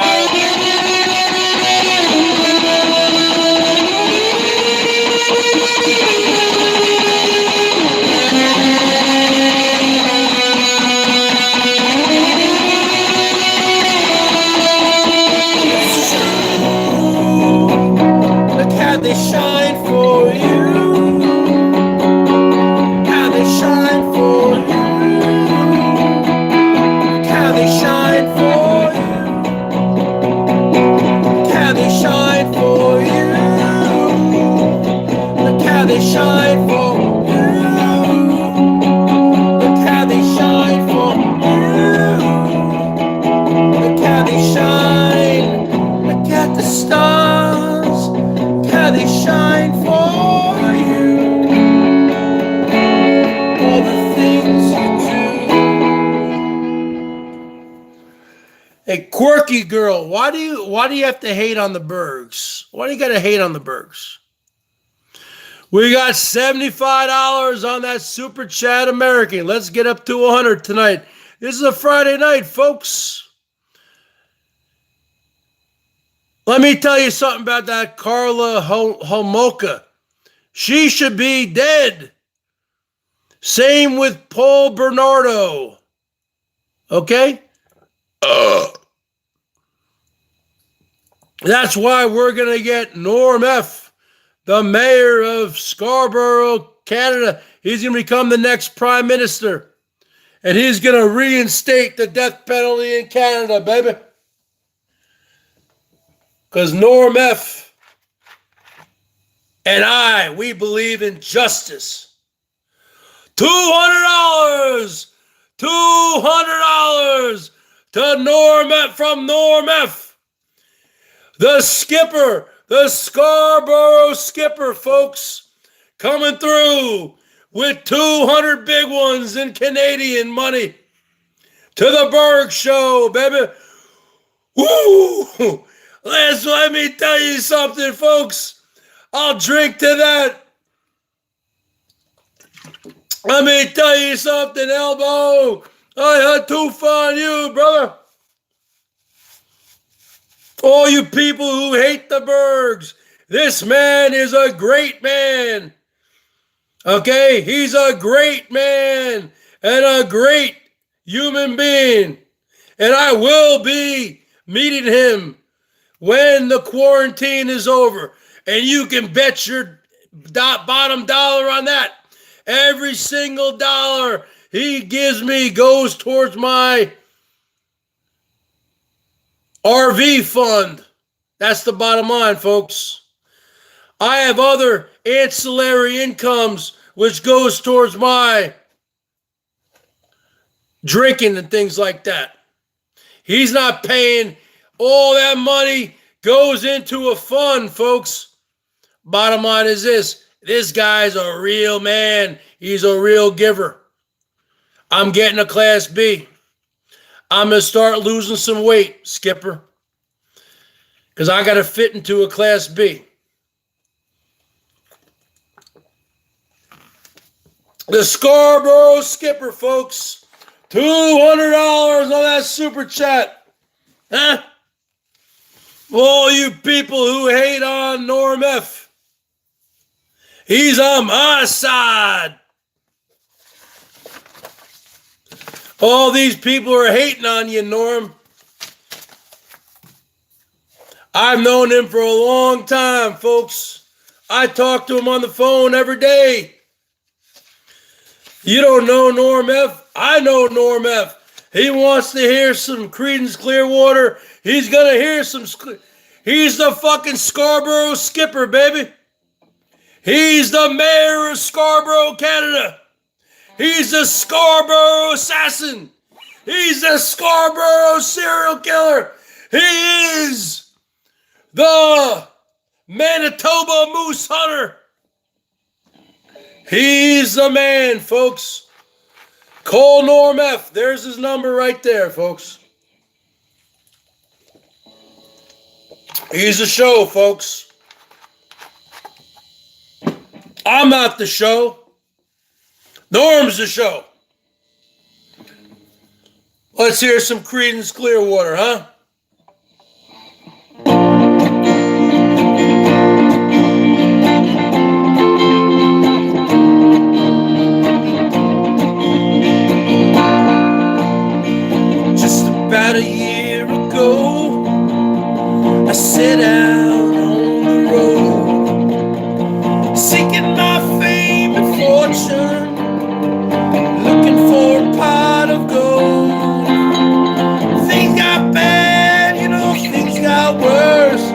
Look how they shine for you. How they shine for you. How they shine for you. How they shine for you. Look how they shine for you. Look how they shine for you. Look how they shine. Look at the stars. Look how they shine for you. All the things you do. Hey, quirky girl, why do you have to hate on the Bergs? Why do you gotta hate on the Bergs? We got $75 on that Super Chat American. Let's get up to 100 tonight. This is a Friday night, folks. Let me tell you something about that Carla Homolka. She should be dead. Same with Paul Bernardo. Okay? That's why we're going to get Norm F., the mayor of Scarborough, Canada. He's going to become the next prime minister. And he's going to reinstate the death penalty in Canada, baby. Because Norm F. and we believe in justice. $200! $200 to Norm F. from Norm F. The skipper, the Scarborough skipper, folks, coming through with 200 big ones in Canadian money to the BERGS Show, baby. Woo! Let me tell you something, folks. I'll drink to that. Let me tell you something, Elbow. I had too fun, you, brother. All you people who hate the Bergs, this man is a great man. Okay? He's a great man and a great human being. And I will be meeting him when the quarantine is over. And you can bet your bottom dollar on that. Every single dollar he gives me goes towards my RV fund. That's the bottom line, folks. I have other ancillary incomes which goes towards my drinking and things like that. He's not paying. All that money goes into a fund, folks. Bottom line is this guy's a real man. He's a real giver. I'm getting a Class B. I'm going to start losing some weight, Skipper, because I got to fit into a Class B. The Scarborough Skipper, folks. $200 on that Super Chat. Huh? All you people who hate on Norm F. He's on my side. All these people are hating on you, Norm. I've known him for a long time, folks. I talk to him on the phone every day. You don't know Norm F. I know Norm F. He wants to hear some Creedence Clearwater. He's going to hear some... He's the fucking Scarborough Skipper, baby. He's the mayor of Scarborough, Canada. He's the Scarborough assassin. He's the Scarborough serial killer. He is the Manitoba Moose Hunter. He's the man, folks. Call Norm F. There's his number right there, folks. He's the show, folks. I'm not the show. Norm's the show. Let's hear some Creedence Clearwater, huh? Just about a year ago, I set out on the road, seeking my fame and fortune, looking for a pot of gold. Things got bad, you know, things got worse.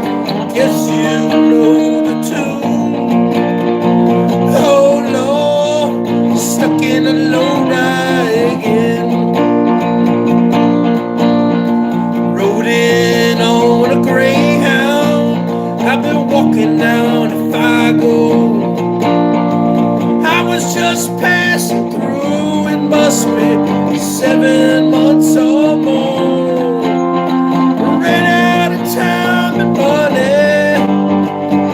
Guess you know the tune. Oh Lord, stuck in a low again. Rode in on a Greyhound. I've been walking down to Fargo. I was just passing through. It must be 7 months or more. Ran out of time and money.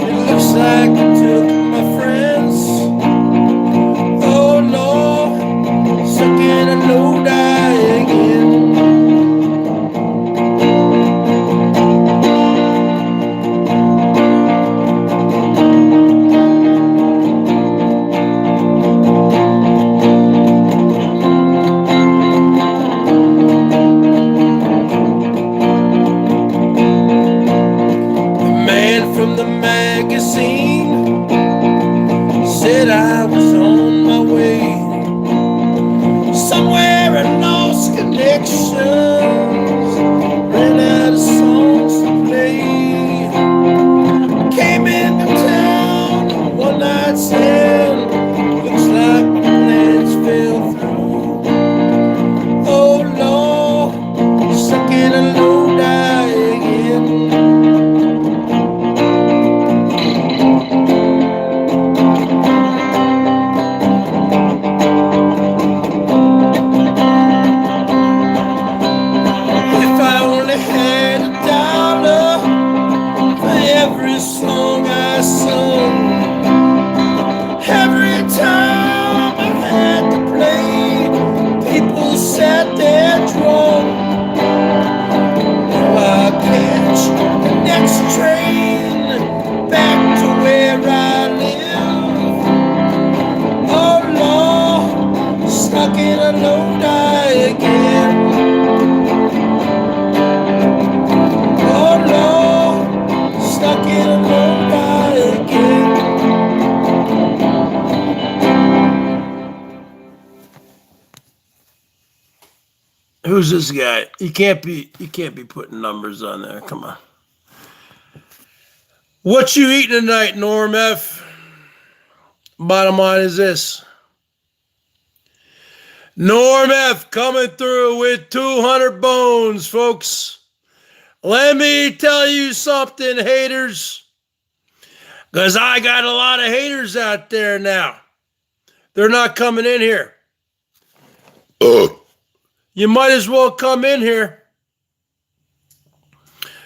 It looks like I took my friends. Oh Lord, stuck in a low again. From the magazine said I was on my way somewhere. I lost connections, ran out of songs to play. Came into town one night stand. Looks like my plans fell through. Oh Lord, stuck in a low again. Song I sung, every time I had to play, people sat there drunk. Now I catch the next train back to where I live. Oh Lord, stuck in a low again. Oh Lord, stuck in a low again. Who's this guy? You can't be putting numbers on there. Come on. What you eating tonight, Norm F? Bottom line is this. Norm F coming through with 200 bones, folks. Let me tell you something, haters, because I got a lot of haters out there now. They're not coming in here. You might as well come in here,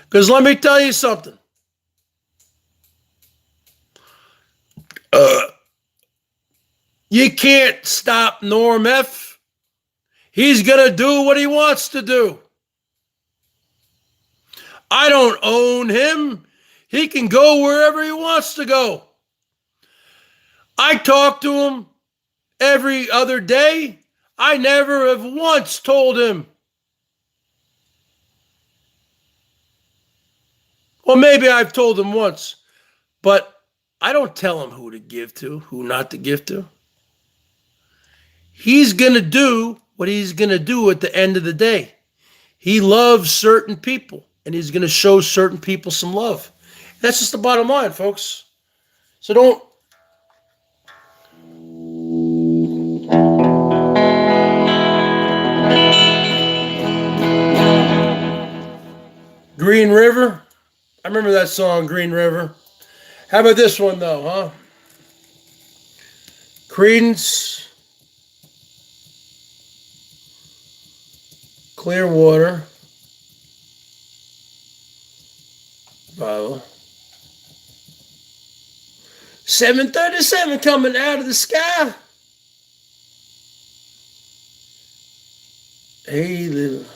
because let me tell you something. You can't stop Norm F. He's going to do what he wants to do. I don't own him. He can go wherever he wants to go. I talk to him every other day. I never have once told him. Well, maybe I've told him once, but I don't tell him who to give to, who not to give to. He's going to do what he's going to do at the end of the day. He loves certain people, and he's going to show certain people some love. That's just the bottom line, folks. So don't. Green River. I remember that song, Green River. How about this one, though, huh? Creedence Clearwater Bible. 737 coming out of the sky. Hey, little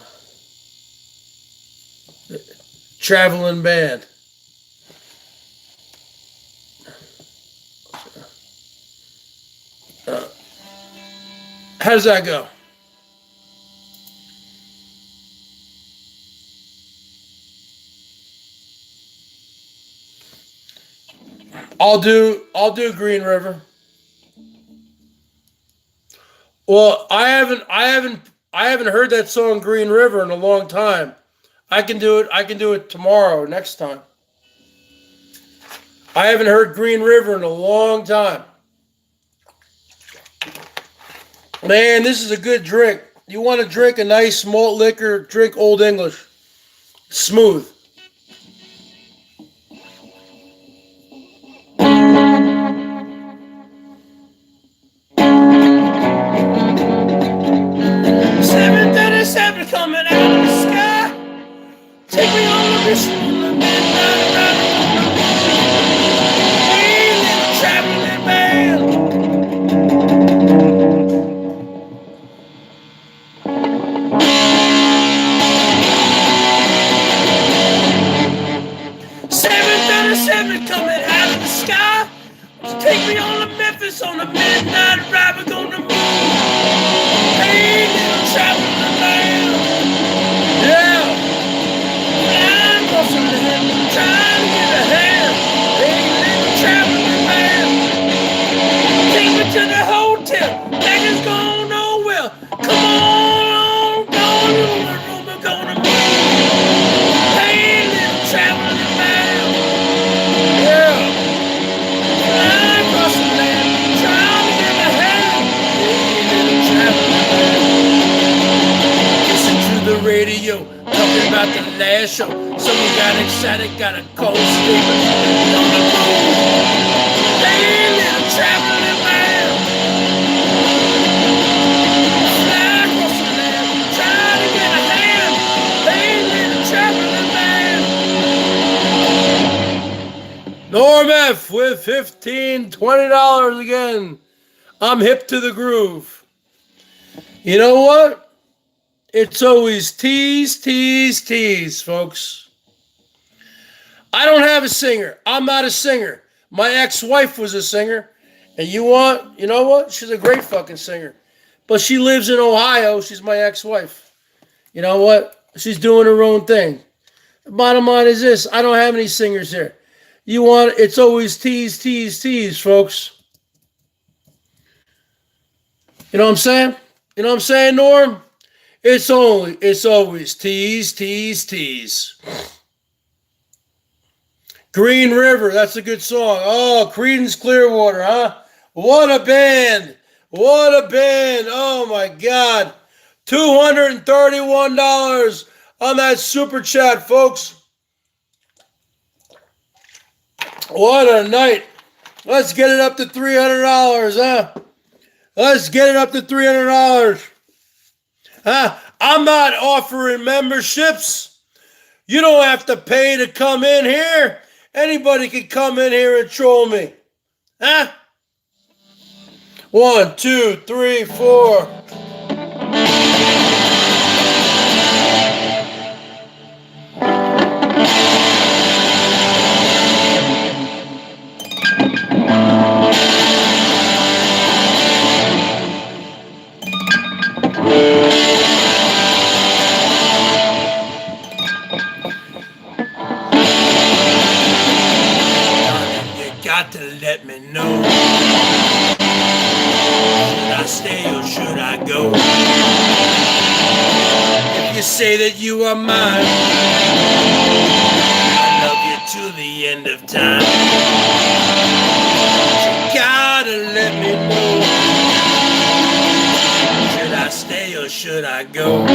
traveling band. How does that go? I'll do Green River. Well, I haven't heard that song Green River in a long time. I can do it tomorrow, next time. I haven't heard Green River in a long time. Man, this is a good drink. You want to drink a nice malt liquor, drink Old English. Smooth. Coming out of the sky, take me on the mission on the midnight ride. Hey, little traveling band. 737 coming out of the sky, take me on the Memphis on the midnight ride. We're gonna move. Hey, little traveling band. Trying to get ahead. Hey, little traveling man. Take me to the hotel. That is going nowhere. Come on, go to the room. We're gonna move. Hey, little traveling man. Yeah. Flying across the land. Trying to get ahead. Hey, little traveling man. Listen to the radio. Talking about the last show. Someone got excited, got a cold statement on the move. Hey, little traveling man. Fly across the land, trying to get a hand. Hey, little traveling man. Norm F with $15, $20 again. I'm hip to the groove. You know what? It's always tease, tease, tease, folks. I don't have a singer. I'm not a singer. My ex-wife was a singer. And you know what? She's a great fucking singer. But she lives in Ohio. She's my ex-wife. You know what? She's doing her own thing. The bottom line is this. I don't have any singers here. It's always tease, tease, tease, folks. You know what I'm saying? You know what I'm saying, Norm? It's always tease, tease, tease. Green River, that's a good song. Oh, Creedence Clearwater, huh? What a band. What a band. Oh, my God. $231 on that super chat, folks. What a night. Let's get it up to $300, huh? Let's get it up to $300. Huh? I'm not offering memberships. You don't have to pay to come in here. Anybody can come in here and troll me. Huh? 1, 2, 3, 4. Got to let me know. Should I stay or should I go? If you say that you are mine, I love you to the end of time. You gotta let me know. Should I stay or should I go?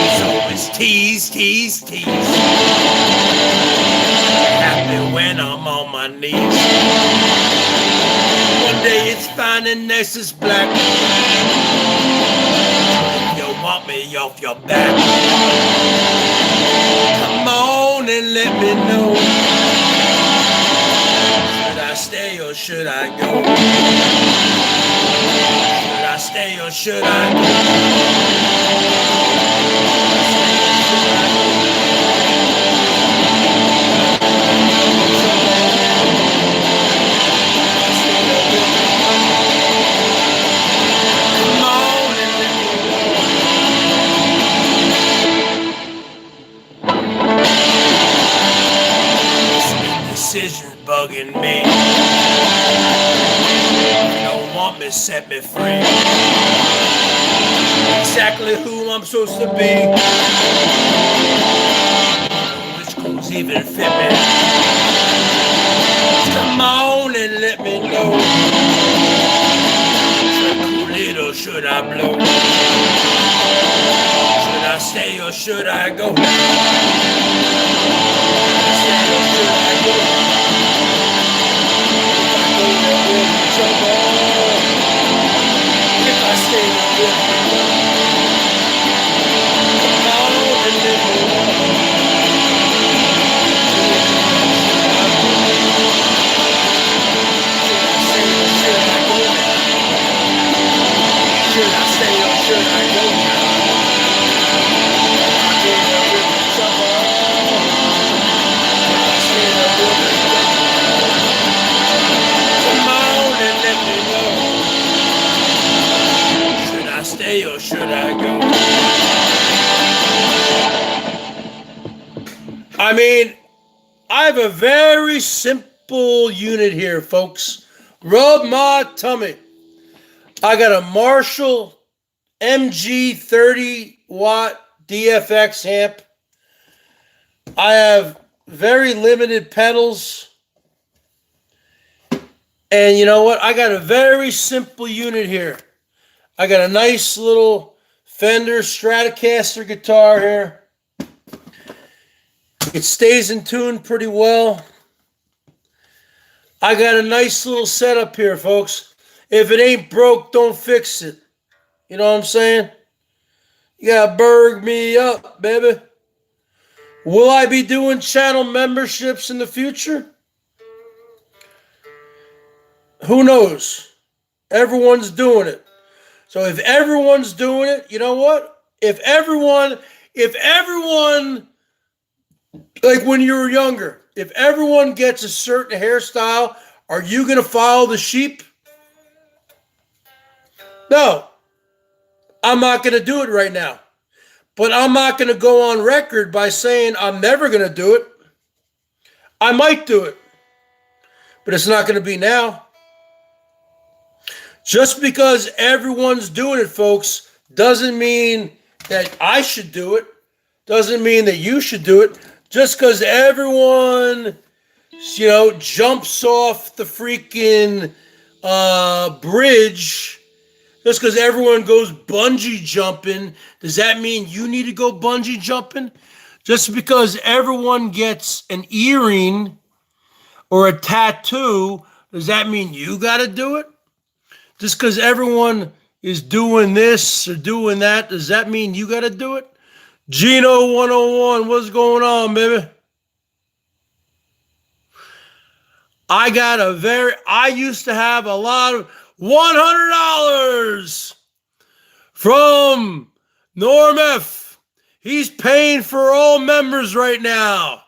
It's always tease, tease, tease. Happy when I'm on my knees. One day it's fine and next it's black. If you want me off your back, come on and let me know. Should I stay or should I go? Should I stay or should I go? Decisions bugging me. You don't want me, set me free. Exactly who I'm supposed to be. Which clothes even fit me? Come on and let me know. Should I cool it or should I blow? Should I stay or should I go? Or should I go? I mean, I have a very simple unit here, folks. Rub my tummy. I got a Marshall MG 30 watt DFX amp. I have very limited pedals. And you know what? I got a very simple unit here. I got a nice little Fender Stratocaster guitar here. It stays in tune pretty well. I got a nice little setup here, folks. If it ain't broke, don't fix it. You know what I'm saying? You gotta berg me up, baby. Will I be doing channel memberships in the future? Who knows? Everyone's doing it. So if everyone's doing it, you know what? If everyone, like when you were younger, if everyone gets a certain hairstyle, are you going to follow the sheep? No, I'm not going to do it right now. But I'm not going to go on record by saying I'm never going to do it. I might do it, but it's not going to be now. Just because everyone's doing it, folks, doesn't mean that I should do it. Doesn't mean that you should do it. Just because everyone, jumps off the freaking bridge, just because everyone goes bungee jumping, does that mean you need to go bungee jumping? Just because everyone gets an earring or a tattoo, does that mean you got to do it? Just because everyone is doing this or doing that, does that mean you got to do it? Gino 101, what's going on, baby? I used to have a lot of $100 from Norm F. He's paying for all members right now.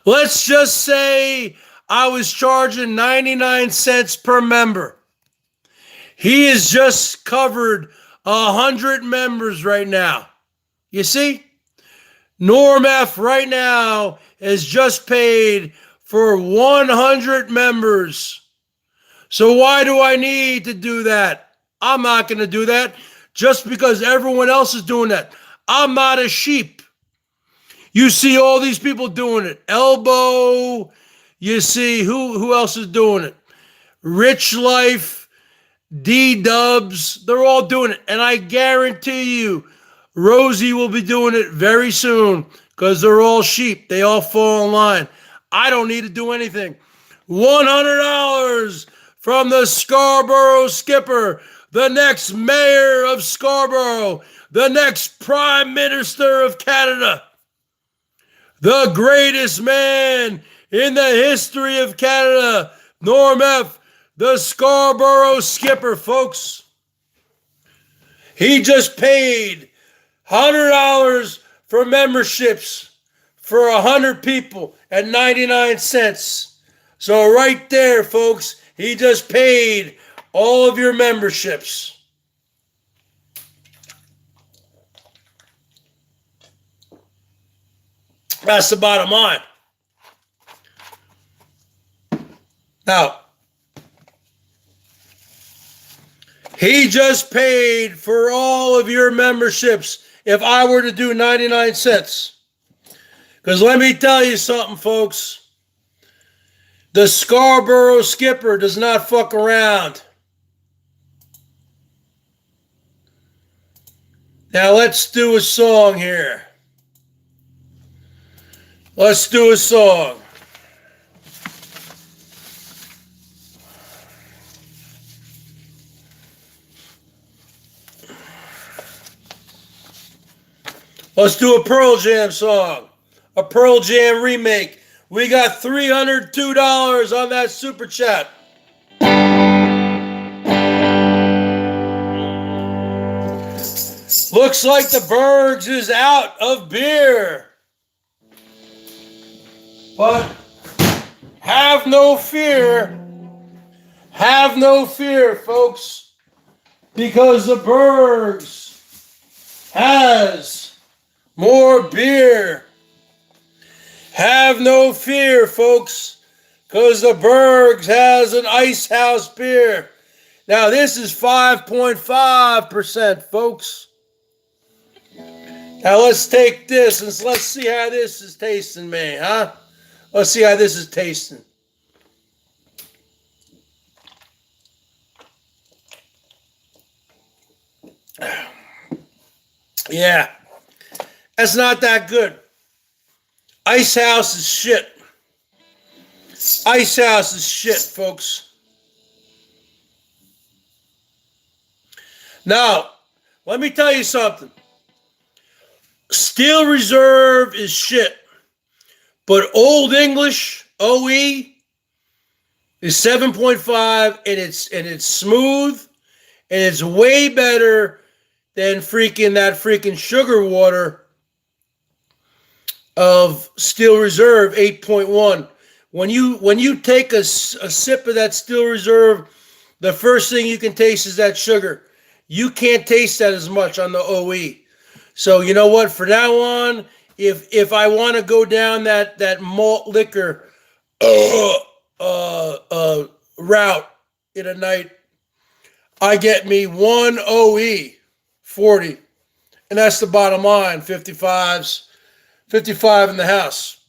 Let's just say I was charging 99 cents per member. He has just covered 100 members right now. You see? Norm F right now has just paid for 100 members. So why do I need to do that? I'm not going to do that just because everyone else is doing that. I'm not a sheep. You see all these people doing it. Elbow. You see who else is doing it? Rich Life, D-Dubs. They're all doing it. And I guarantee you, Rosie will be doing it very soon because they're all sheep. They all fall in line. I don't need to do anything. $100 from the Scarborough Skipper, the next mayor of Scarborough, the next prime minister of Canada, the greatest man in the history of Canada, Norm F., the Scarborough Skipper, folks. He just paid $100 for memberships for 100 people at 99 cents. So right there, folks, he just paid all of your memberships. That's the bottom line. Now, he just paid for all of your memberships if I were to do 99 cents. Because let me tell you something, folks. The Scarborough Skipper does not fuck around. Now let's do a song here. Let's do a song. Let's do a Pearl Jam song. A Pearl Jam remake. We got $302 on that super chat. Looks like the Bergs is out of beer. But have no fear. Have no fear, folks. Because the Bergs has more beer. Have no fear, folks, because the Bergs has an Ice House beer. Now, this is 5.5%, folks. Now, let's take this and let's see how this is tasting me, huh? Let's see how this is tasting. Yeah, that's not that good. Ice House is shit. Ice House is shit, folks. Now, let me tell you something. Steel Reserve is shit. But Old English, OE, is 7.5, and it's smooth, and it's way better than that freaking sugar water of Steel Reserve 8.1. When you take a sip of that Steel Reserve, the first thing you can taste is that sugar. You can't taste that as much on the OE. So you know what? From now on, if I want to go down that malt liquor route in a night, I get me one OE 40, and that's the bottom line. 55s. 55 in the house.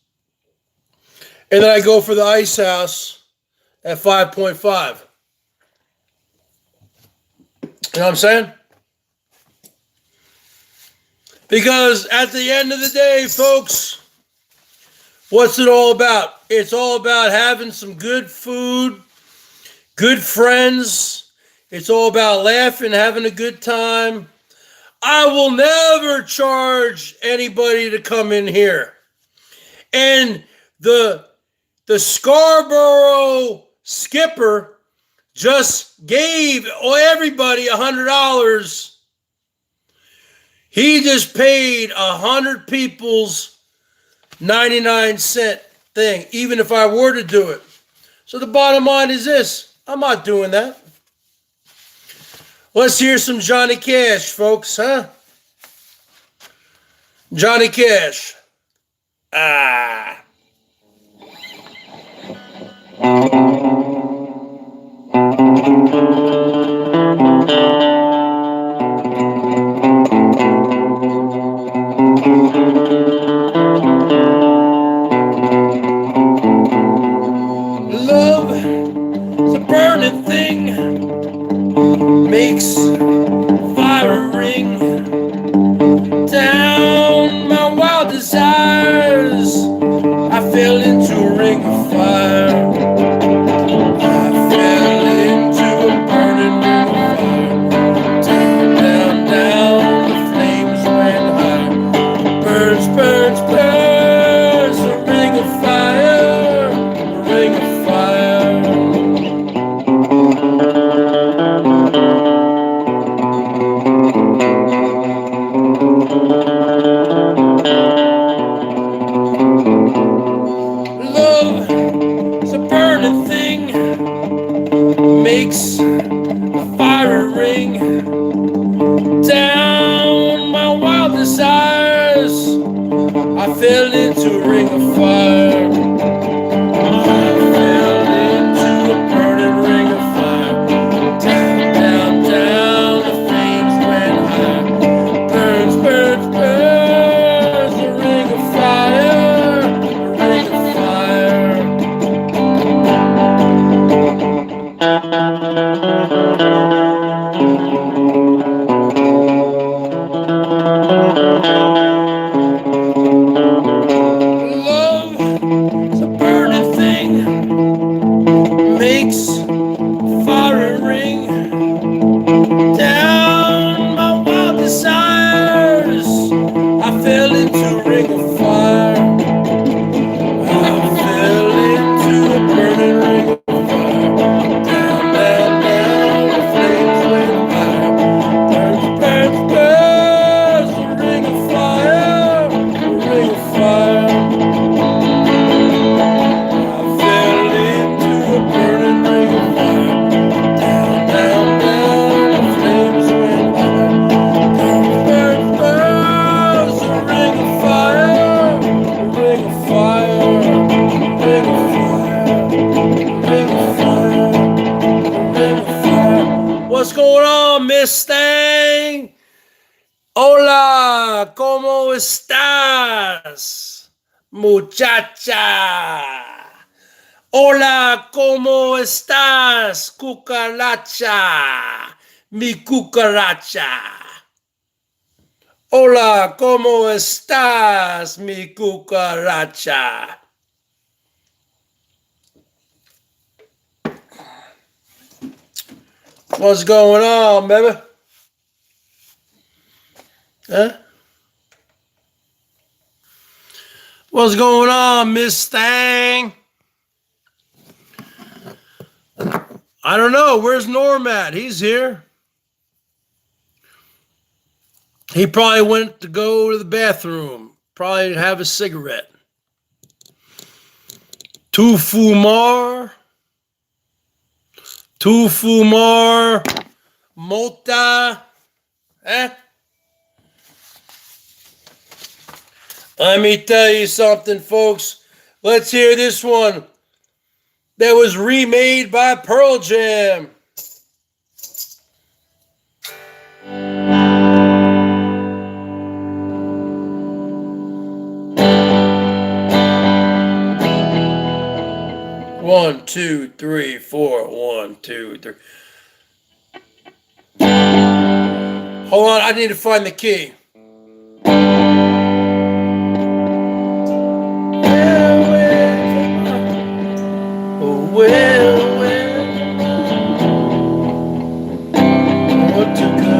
And then I go for the Ice House at 5.5. You know what I'm saying? Because at the end of the day, folks, what's it all about? It's all about having some good food, good friends. It's all about laughing, having a good time. I will never charge anybody to come in here. And the Scarborough Skipper just gave everybody $100. He just paid 100 people's 99-cent thing, even if I were to do it. So the bottom line is this. I'm not doing that. Let's hear some Johnny Cash, folks, huh? Johnny Cash. Love is a burning thing, makes fire ring down my wild desires. I fell into a ring of fire. I fell into a burning ring of fire. Down, down, down, the flames went high. Burns, burns, burns, a ring of fire, a ring of fire. Love is a burning thing, makes a fire ring down my wild desires. I fell into a ring of fire. I fell into a burning ring of fire. Down, down, down, the flames went high. Burns, burns, burns, a ring of fire, a ring of fire. Love is a burning thing, makes fire ring down my wild desires. I fell into a ring of fire. I fell into a burning ring of fire. Down, down, down, the flames went high. Burns, burns, burns, a ring of fire, a ring of fire. I fell into a burning ring of fire. Down, down, down, the flames went high. Burns, burns, burns, a ring of fire, a ring of fire, a ring of fire, a ring of fire, a ring of fire. What's going on, Miss Thing? Hola, ¿cómo estás, muchacha? Hola, ¿cómo estás, cucaracha? Mi cucaracha. Hola, ¿cómo estás, mi cucaracha? What's going on, baby? Huh? What's going on, Miss Thang? I don't know. Where's Norm at? He's here. He probably went to go to the bathroom. Probably have a cigarette. Tu fumar. Mota. Eh? Let me tell you something, folks. Let's hear this one that was remade by Pearl Jam. One, two, three, four. 1, 2, 3. Hold on, I need to find the key. What to go?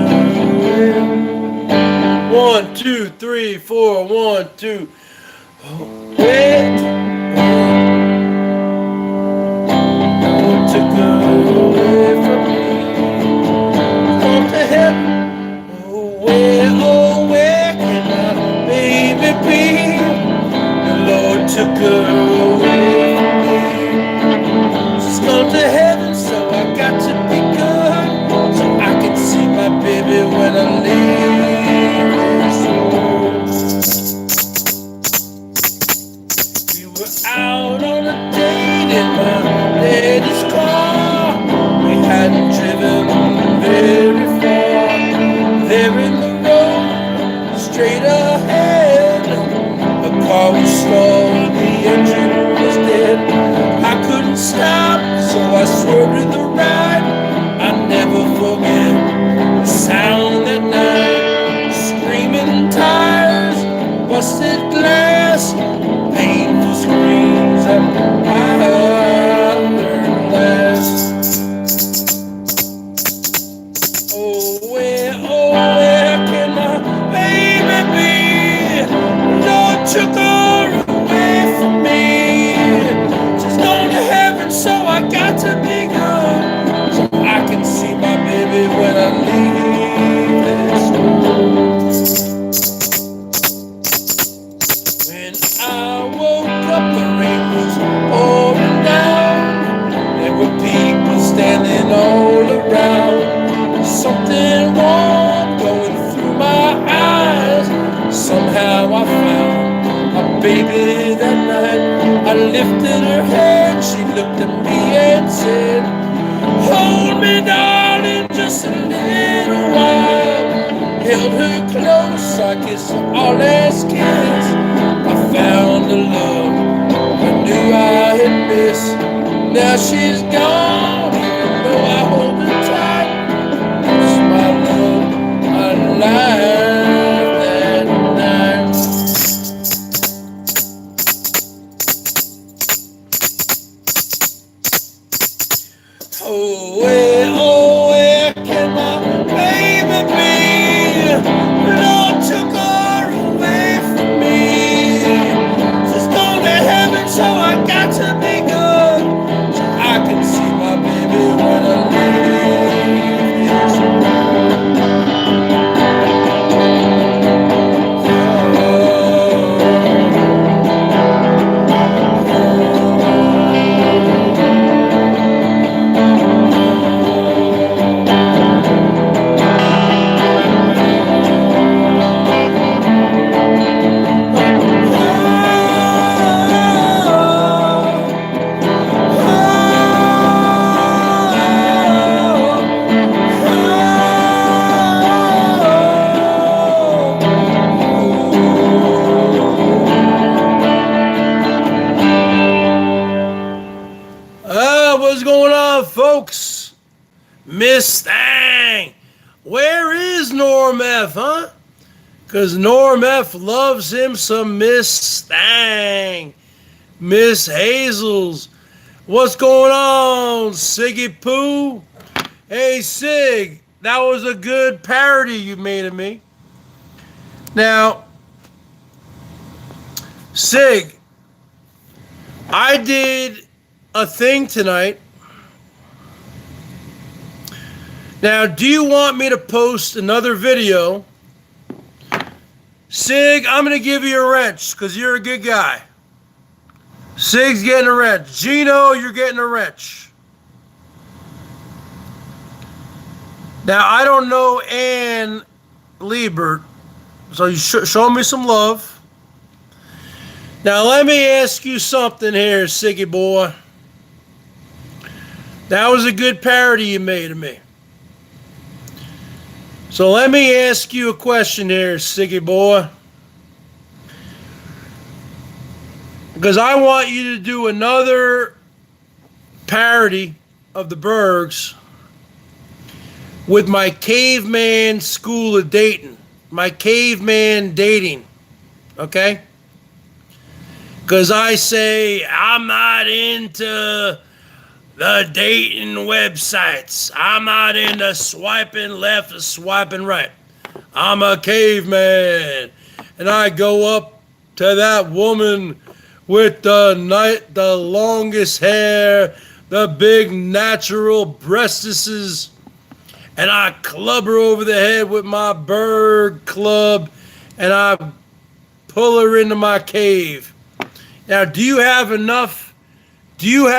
1, 2, 3, 4. 1, 2. To go away from me, come to heaven. Oh, where can my baby be? The Lord took her away from me. She's gone to heaven, so I got to be good, so I can see my baby when I leave this world. We were out on a date in my lady's car. We had swerve to the right. I never forget the sound at night. Screaming tires, busted glass, painful screams that I heard last. Oh, where can my baby be? Lord took her away from me. She's gone to heaven, so I got to be good, so I can see my baby when I leave this world. When I woke up, the rain was pouring down. There were people standing all around. Something warm going through my eyes. Somehow I found my baby that night. I lifted her head, she looked at me and said, hold me, darling, just a little while. Held her close, I kissed her our last kiss. I found a love I knew I had missed. Now she's gone, even though I hold her tight. My love, I lied that night. Oh, where can my baby be? Lord took her away from me. She's gone to heaven, so I got to be good, so I can see my baby when I leave this world. What's going on, folks? Miss Thang. Where is Norm F, huh? Because Norm F loves him some Miss Thang. Miss Hazels. What's going on, Siggy Poo? Hey, Sig, that was a good parody you made of me. Now, Sig, I did a thing tonight. Now, do you want me to post another video? Sig, I'm going to give you a wrench because you're a good guy. Sig's getting a wrench. Gino, you're getting a wrench. Now, I don't know Ann Liebert, so you show me some love. Now, let me ask you something here, Siggy boy. That was a good parody you made of me. So let me ask you a question here, Siggy boy. Because I want you to do another parody of the Bergs with my caveman school of dating. My caveman dating. Okay? Because I say I'm not into the dating websites. I'm not into swiping left or swiping right. I'm a caveman. And I go up to that woman with the longest hair, the big natural breastises, and I club her over the head with my Berg club, and I pull her into my cave. Now, do you have enough material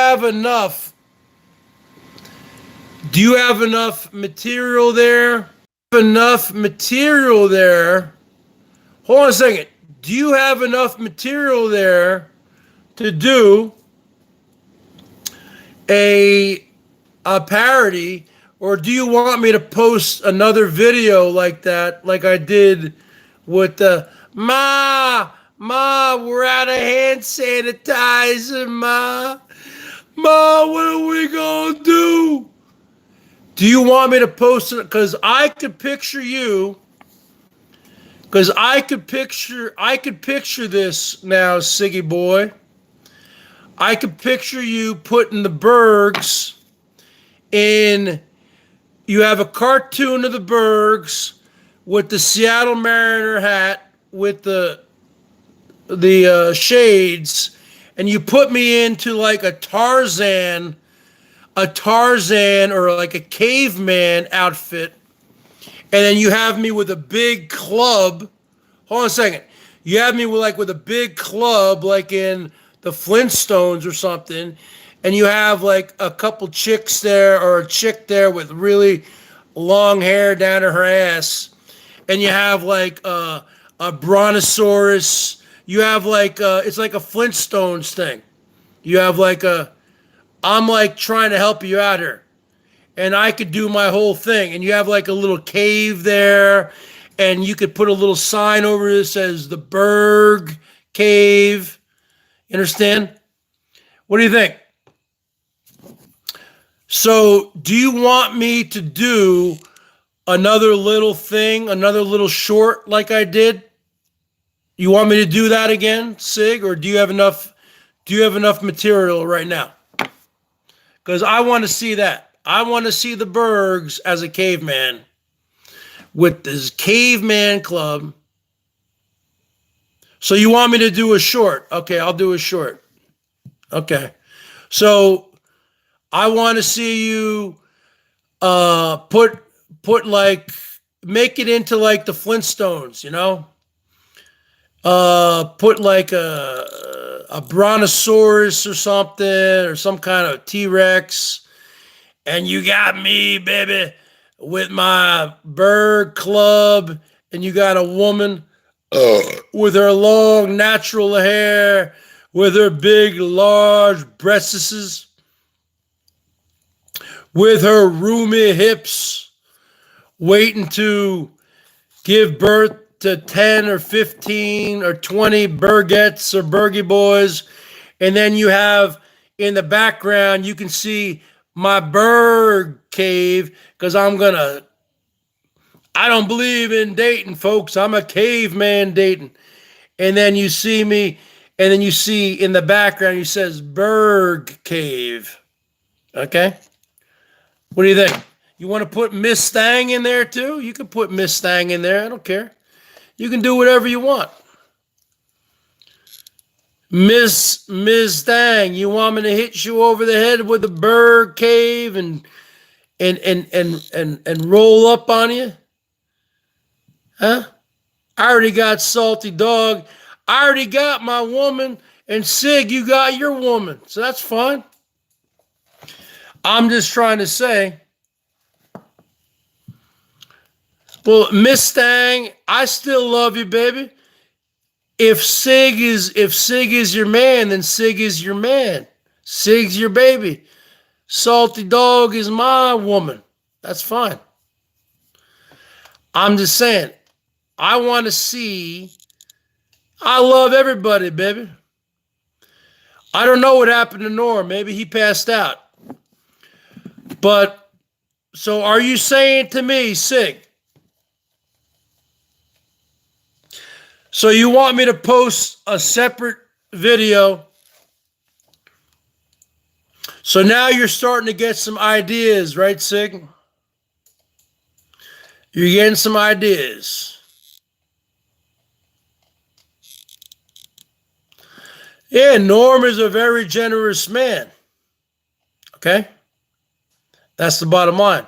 there? Enough material there. Hold on a second. Do you have enough material there to do a parody, or do you want me to post another video like that, like I did with the Ma, we're out of hand sanitizer, Ma. Ma, what are we gonna do? Do you want me to post it? Because I could picture you. Because I could picture this now, Siggy boy. I could picture you putting the Bergs in. You have a cartoon of the Bergs with the Seattle Mariner hat with the shades, and you put me into like a Tarzan or like a caveman outfit, and then you have me with a big club. Hold on a second. You have me with a big club, like in the Flintstones or something, and you have like a couple chicks there or a chick there with really long hair down to her ass, and you have like a brontosaurus. You have like it's like a Flintstones thing. You have like a I'm like trying to help you out here, and I could do my whole thing. And you have like a little cave there, and you could put a little sign over it that says the Berg Cave. You understand? What do you think? So, do you want me to do another little thing, another little short like I did? You want me to do that again, Sig, or do you have enough? Do you have enough material right now? Because I want to see that. I want to see the Bergs as a caveman with this caveman club. So you want me to do a short? Okay, I'll do a short. Okay. So I want to see you put like make it into like the Flintstones, you know? Put like a brontosaurus or something or some kind of T-Rex, and you got me, baby, with my bird club, and you got a woman with her long natural hair, with her big large breasts, with her roomy hips, waiting to give birth to 10 or 15 or 20 Bergettes or Bergie boys. And then you have in the background, you can see my Berg cave because I don't believe in dating, folks. I'm a caveman dating. And then you see me, and then you see in the background, he says Berg Cave. Okay? What do you think? You want to put Miss Stang in there too? You can put Miss Stang in there. I don't care. You can do whatever you want. Miss Stang, you want me to hit you over the head with the Berg Cave and roll up on you? Huh? I already got Salty Dog. I already got my woman. And Sig, you got your woman. So that's fine. I'm just trying to say. Well, Miss Stang, I still love you, baby. If Sig is your man, then Sig is your man. Sig's your baby. Salty Dog is my woman. That's fine. I'm just saying, I want to see. I love everybody, baby. I don't know what happened to Norm. Maybe he passed out. But, so are you saying to me, Sig? So you want me to post a separate video? So now you're starting to get some ideas, right, Sig? You're getting some ideas. Yeah, Norm is a very generous man. Okay? That's the bottom line.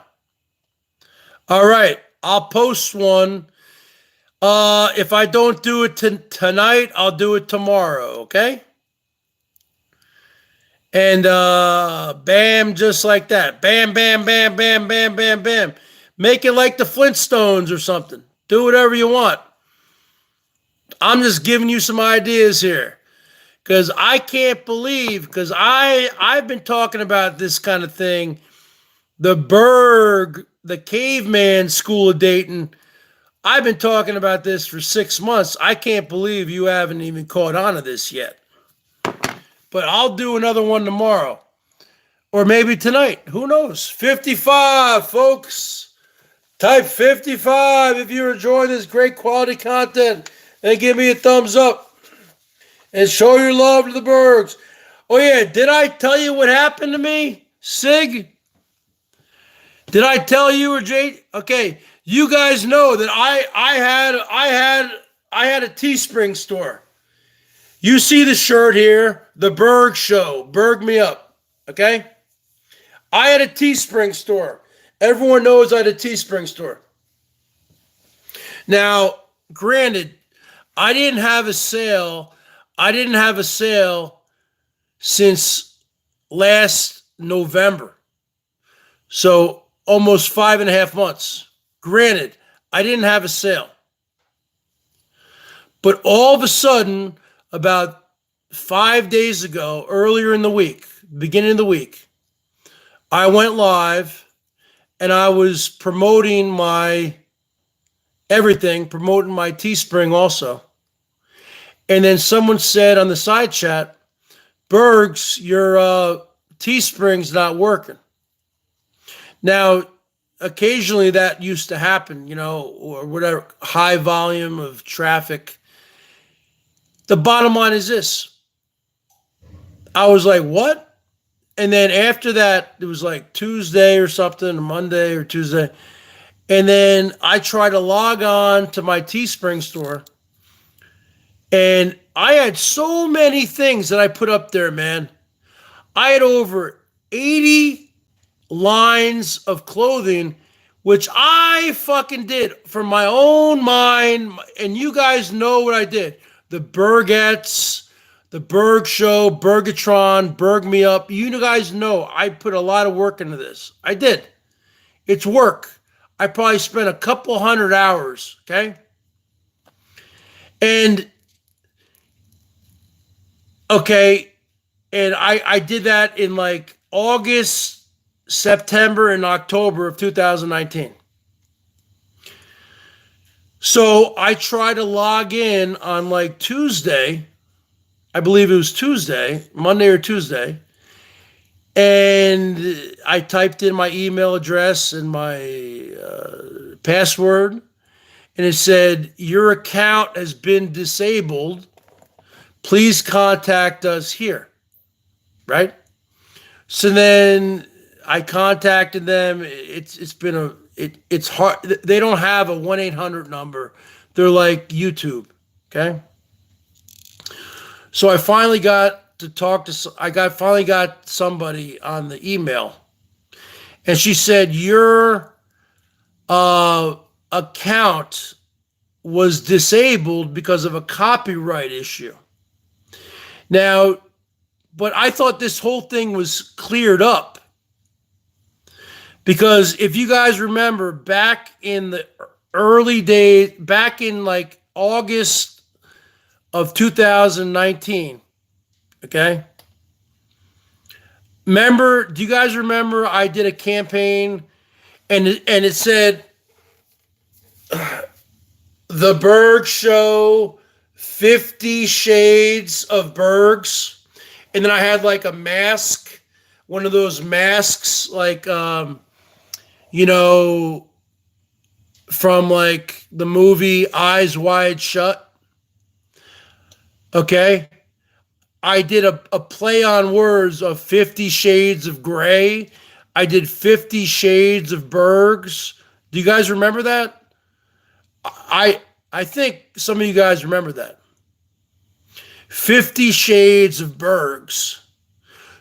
All right, I'll post one. If I don't do it tonight, I'll do it tomorrow, okay? And bam, just like that. Bam, bam, bam, bam, bam, bam, bam. Make it like the Flintstones or something. Do whatever you want. I'm just giving you some ideas here. Because I can't believe, because I've been talking about this kind of thing. The Berg, the caveman school of Dayton. I've been talking about this for 6 months. I can't believe you haven't even caught on to this yet. But I'll do another one tomorrow. Or maybe tonight. Who knows? 55, folks. Type 55 if you're enjoying this great quality content. And give me a thumbs up. And show your love to the Bergs. Oh, yeah. Did I tell you what happened to me? Sig? Did I tell you or Jade? Okay. You guys know that I had a Teespring store. You see the shirt here, the BERGS Show. Berg me up. Okay? I had a Teespring store. Everyone knows I had a Teespring store. Now, granted, I didn't have a sale. I didn't have a sale since last November. So almost 5.5 months. Granted, I didn't have a sale. But all of a sudden, about 5 days ago, earlier in the week, beginning of the week, I went live and I was promoting my everything, promoting my Teespring also. And then someone said on the side chat, Bergs, your Teespring's not working. Now, occasionally that used to happen, you know, or whatever, high volume of traffic. The bottom line is this. I was like, what? And then after that, it was like Tuesday or something, Monday or Tuesday. And then I tried to log on to my Teespring store. And I had so many things that I put up there, man. I had over 80 lines of clothing, which I fucking did from my own mind. And you guys know what I did. The Bergettes, the BERGS Show, Bergatron, Berg Me Up. You guys know I put a lot of work into this. I did. It's work. I probably spent a couple hundred hours, okay? And, okay, and I did that in like August, September, and October of 2019. So I tried to log in on like Tuesday. I believe it was Tuesday, Monday or Tuesday. And I typed in my email address and my password. And it said, your account has been disabled. Please contact us here. Right? So then I contacted them. It's hard. They don't have a 1-800 number. They're like YouTube. Okay. So I finally got to talk to, finally got somebody on the email, and she said, your account was disabled because of a copyright issue. Now, but I thought this whole thing was cleared up. Because if you guys remember back in the early days, back in like August of 2019, okay? Remember, do you guys remember I did a campaign and it said, the BERGS Show, 50 Shades of Bergs. And then I had like a mask, one of those masks, like, you know, from like the movie Eyes Wide Shut. Okay. I did a play on words of 50 Shades of Gray. I did 50 Shades of Bergs. Do you guys remember that? I think some of you guys remember that. 50 Shades of Bergs.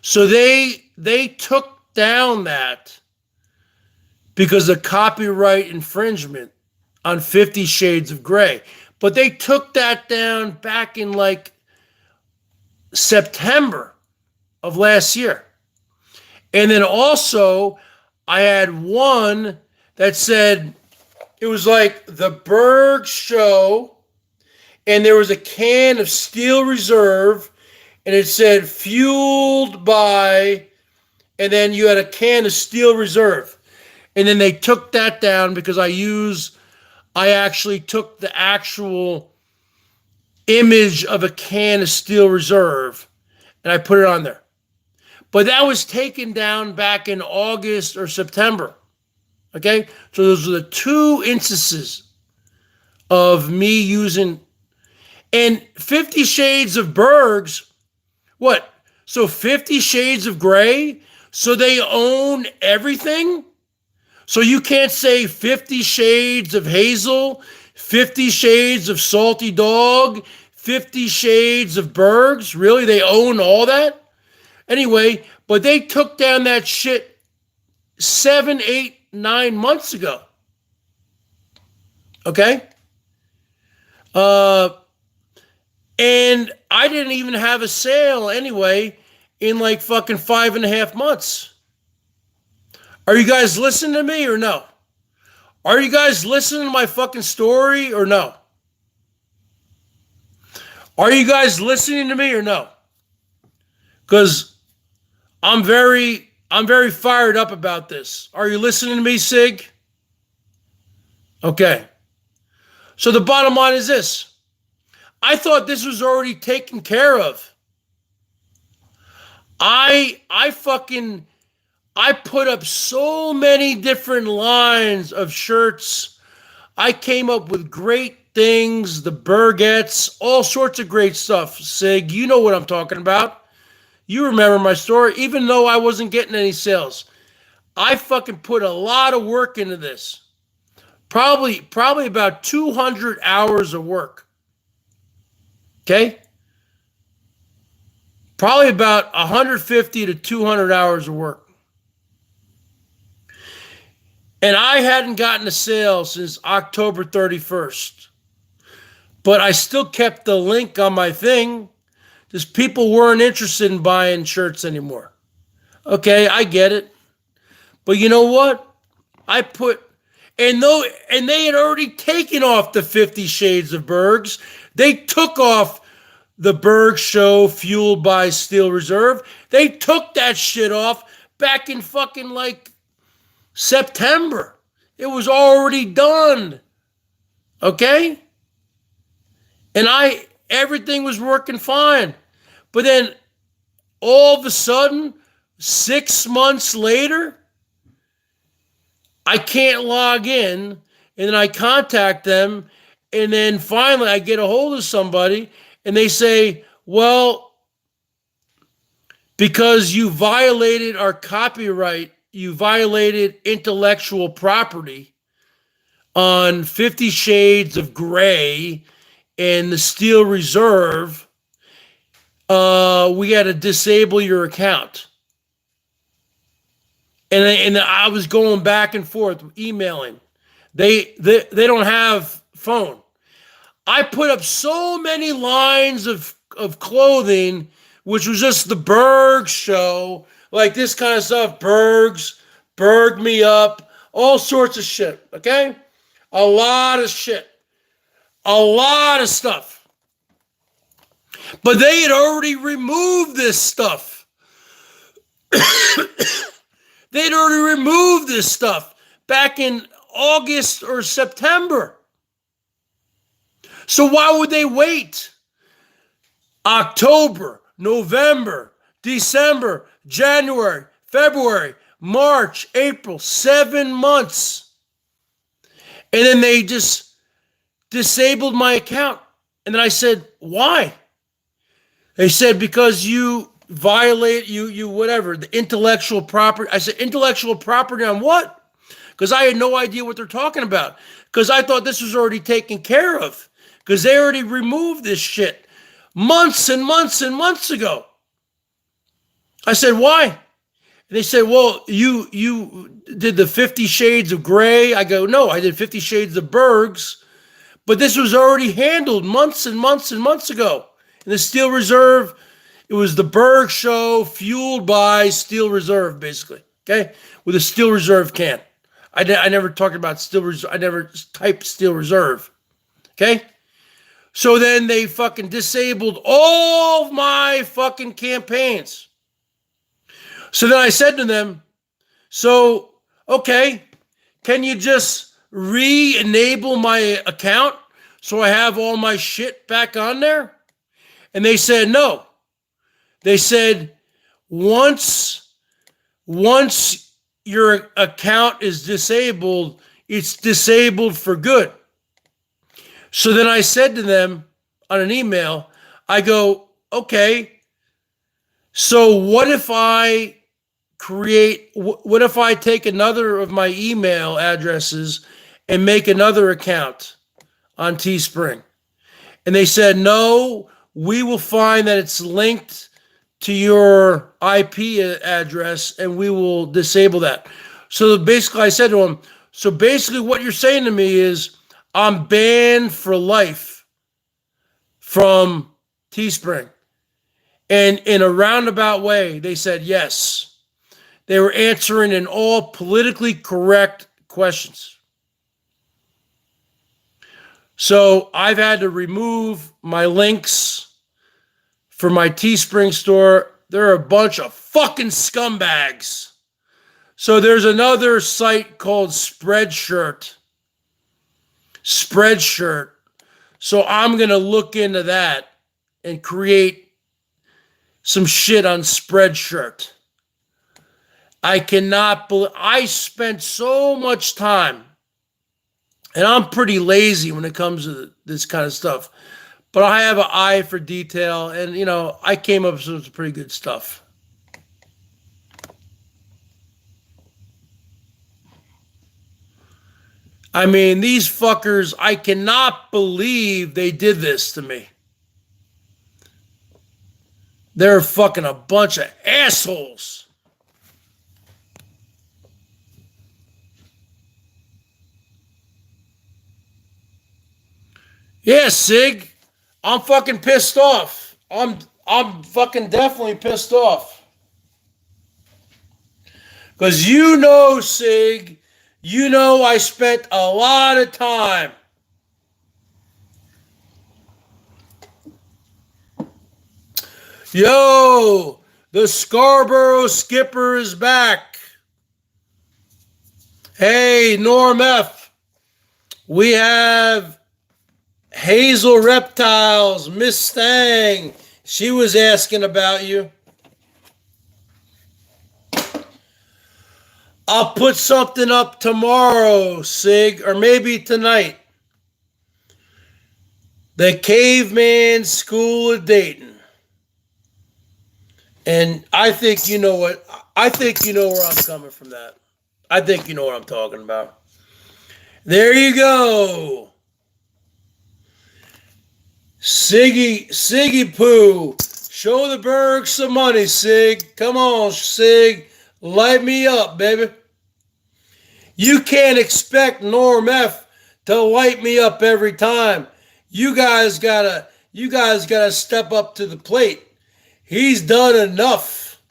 So they took down that because of copyright infringement on 50 Shades of Gray. But they took that down back in like September of last year. And then also I had one that said, it was like the BERGS Show, and there was a can of Steel Reserve, and it said fueled by, and then you had a can of Steel Reserve. And then they took that down because I actually took the actual image of a can of Steel Reserve and I put it on there. But that was taken down back in August or September. Okay? So those are the two instances of me using. And 50 Shades of Bergs, what? So 50 Shades of Gray? So they own everything? So you can't say 50 Shades of Hazel, 50 Shades of Salty Dog, 50 Shades of Bergs? Really? They own all that? Anyway, but they took down that shit 7, 8, 9 months ago. Okay? And I didn't even have a sale anyway in like fucking 5.5 months. Are you guys listening to me or no? Are you guys listening to my fucking story or no? Are you guys listening to me or no? Because I'm very fired up about this. Are you listening to me, Sig? Okay. So the bottom line is this. I thought this was already taken care of. I put up so many different lines of shirts. I came up with great things, the Bergettes, all sorts of great stuff. Sig, you know what I'm talking about. You remember my story, even though I wasn't getting any sales. I fucking put a lot of work into this. Probably about 200 hours of work. Okay? Probably about 150 to 200 hours of work. And I hadn't gotten a sale since October 31st. But I still kept the link on my thing because people weren't interested in buying shirts anymore. Okay, I get it. But you know what? And they had already taken off the 50 Shades of Bergs. They took off the BERGS Show fueled by Steel Reserve. They took that shit off back in fucking like September. It was already done. Okay? And everything was working fine. But then all of a sudden, 6 months later, I can't log in, and then I contact them, and then finally I get a hold of somebody, and they say, well, because you violated our copyright, you violated intellectual property on 50 Shades of Gray and the Steel Reserve, we got to disable your account. And I was going back and forth, emailing. They don't have phone. I put up so many lines of clothing, which was just the BERGS Show, like this kind of stuff, Berg me up, all sorts of shit, okay? A lot of shit. A lot of stuff. But they had already removed this stuff. They'd already removed this stuff back in August or September. So why would they wait? October, November, December, January, February, March, April, 7 months. And then they just disabled my account. And then I said, why? They said, because you violate, you whatever, the intellectual property. I said, intellectual property on what? Because I had no idea what they're talking about. Because I thought this was already taken care of. Because they already removed this shit months and months and months ago. I said, why? And they said, well, you did the 50 Shades of Gray. I go, no, I did 50 Shades of Bergs. But this was already handled months and months and months ago. And the Steel Reserve, it was the BERGS Show fueled by Steel Reserve, basically. Okay? With a Steel Reserve can. I never talked about Steel Reserve. I never typed Steel Reserve. Okay? So then they fucking disabled all of my fucking campaigns. So then I said to them, so, okay, can you just re-enable my account so I have all my shit back on there? And they said no. They said, once your account is disabled, it's disabled for good. So then I said to them on an email, I go, okay, so what if I what if I take another of my email addresses and make another account on Teespring? And they said, no, we will find that it's linked to your IP address and we will disable that. So basically I said to them, so basically what you're saying to me is I'm banned for life from Teespring. And in a roundabout way, they said yes. They were answering in all politically correct questions. So I've had to remove my links for my Teespring store. They're a bunch of fucking scumbags. So there's another site called Spreadshirt. So I'm going to look into that and create some shit on Spreadshirt. I cannot believe I spent so much time, and I'm pretty lazy when it comes to this kind of stuff, but I have an eye for detail, and I came up with some pretty good stuff. I mean, these fuckers, I cannot believe they did this to me. They're fucking a bunch of assholes. Yeah, Sig, I'm fucking pissed off. I'm fucking definitely pissed off. Because Sig, I spent a lot of time. Yo, the Scarborough Skipper is back. Hey, Norm F. We have Hazel Reptiles, Miss Stang. She was asking about you. I'll put something up tomorrow, Sig, or maybe tonight. The Caveman School of Dayton. And I think you know what. I think you know where I'm coming from that. I think you know what I'm talking about. There you go. Siggy Poo. Show the Bergs some money, Sig. Come on, Sig. Light me up, baby. You can't expect Norm F to light me up every time. You guys gotta step up to the plate. He's done enough.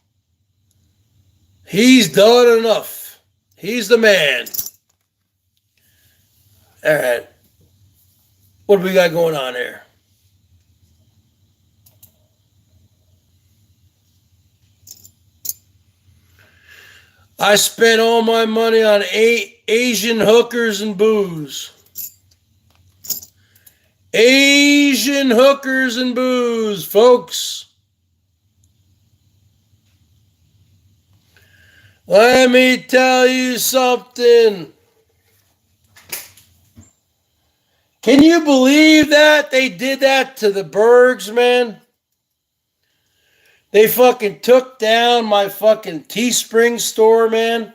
He's the man. All right. What do we got going on here? I spent all my money on Asian hookers and booze. Asian hookers and booze, folks. Let me tell you something. Can you believe that they did that to the Bergs, man? They fucking took down my fucking Teespring store, man.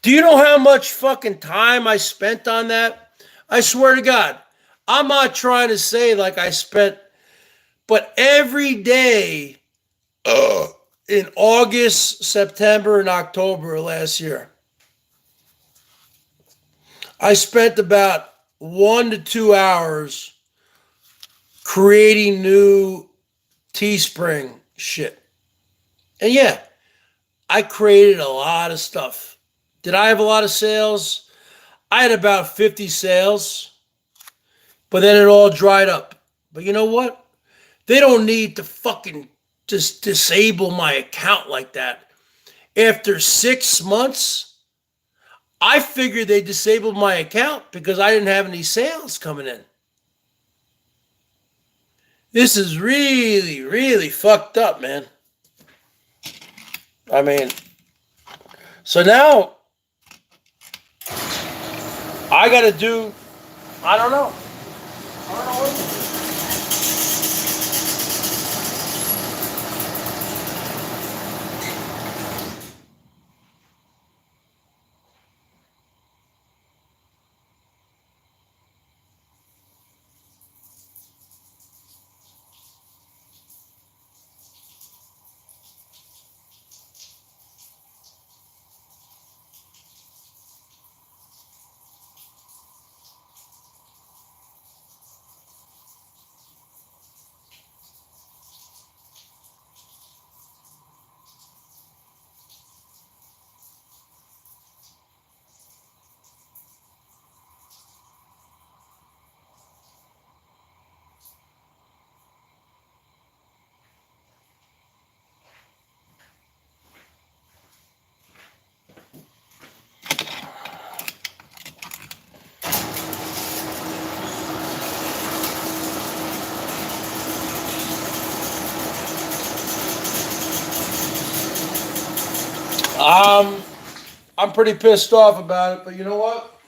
Do you know how much fucking time I spent on that? I swear to God, I'm not trying to say like I spent, but every day in August, September, and October of last year, I spent about 1 to 2 hours creating new Teespring shit. And yeah, I created a lot of stuff. Did I have a lot of sales? I had about 50 sales, but then it all dried up. But you know what? They don't need to fucking just disable my account like that. After 6 months, I figured they disabled my account because I didn't have any sales coming in. This is really, really fucked up, man. I mean, so now I got to do, I don't know. I don't know what to do. Um, I'm pretty pissed off about it, but you know what?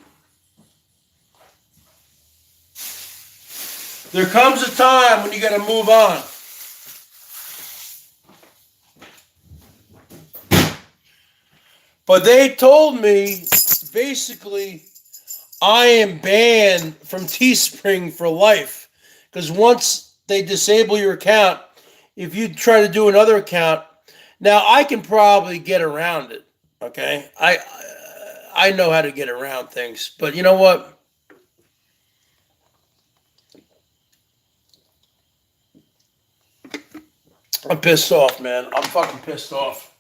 There comes a time when you got to move on. But they told me basically I am banned from Teespring for life. Because once they disable your account, if you try to do another account, now I can probably get around it. Okay, I know how to get around things, but you know what? I'm pissed off, man. I'm fucking pissed off.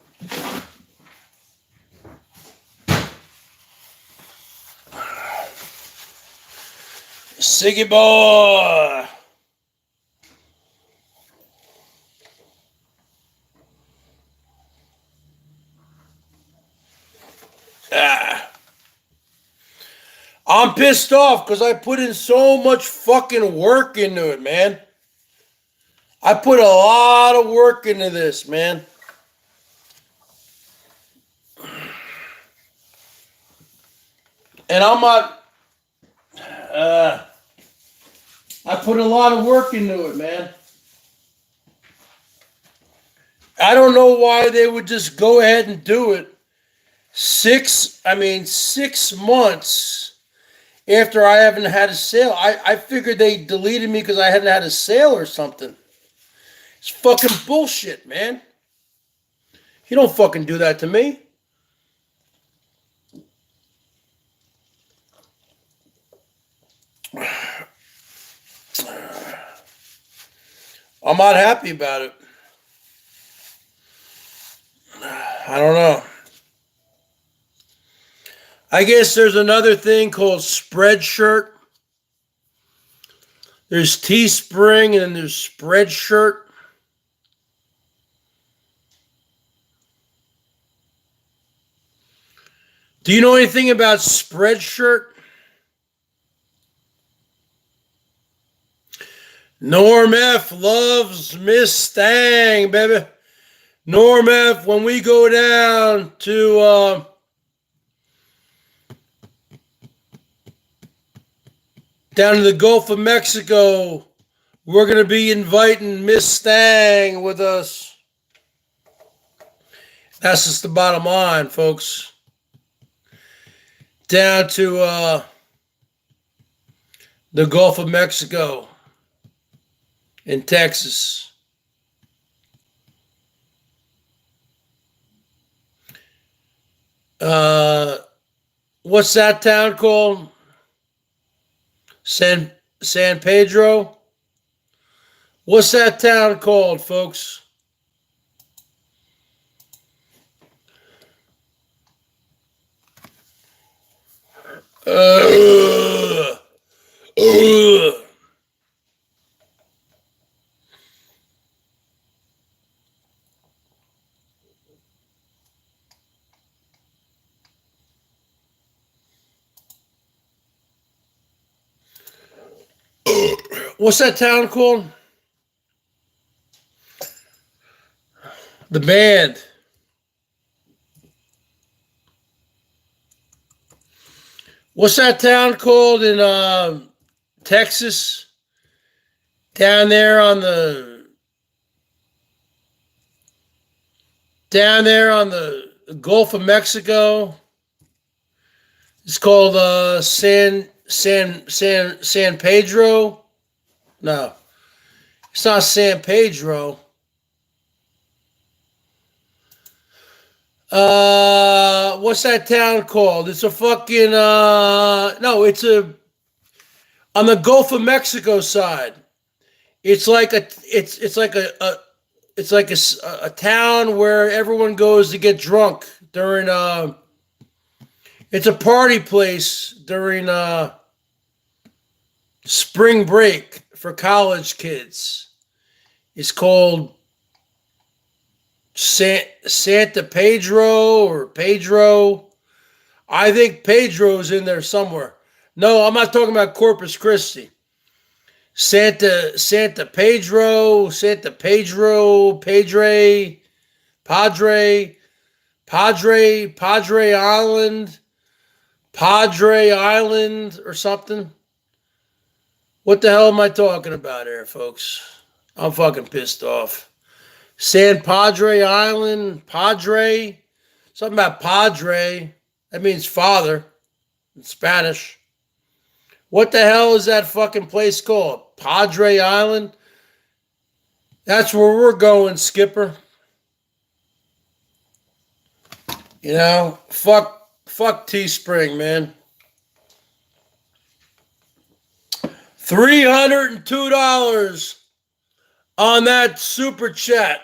Siggy boy. Ah. I'm pissed off because I put in so much fucking work into it, man. I put a lot of work into this, man. And I'm not. I put a lot of work into it, man. I don't know why they would just go ahead and do it 6 months after I haven't had a sale. I figured they deleted me because I hadn't had a sale or something. It's fucking bullshit, man. You don't fucking do that to me. I'm not happy about it. I don't know. I guess there's another thing called Spreadshirt. There's Teespring and then there's Spreadshirt. Do you know anything about Spreadshirt? Norm F loves Miss Stang, baby. Norm F, when we go down to the Gulf of Mexico, we're going to be inviting Miss Stang with us. That's just the bottom line, folks. Down to the Gulf of Mexico in Texas. What's that town called? San Pedro? What's that town called, folks? Uh, uh. What's that town called? The band. What's that town called in Texas? Down there on the Gulf of Mexico. It's called San Pedro. No, it's not San Pedro. What's that town called? It's a fucking no, it's on the Gulf of Mexico side. It's like a town where everyone goes to get drunk during it's a party place during spring break for college kids. It's called Santa Pedro or Pedro. I think Pedro's in there somewhere. No, I'm not talking about Corpus Christi. Santa Pedro, Padre Island or something. What the hell am I talking about here, folks? I'm fucking pissed off. San Padre Island, Padre, something about Padre. That means father in Spanish. What the hell is that fucking place called? Padre Island? That's where we're going, Skipper. You know, fuck Teespring, man. $302 on that super chat.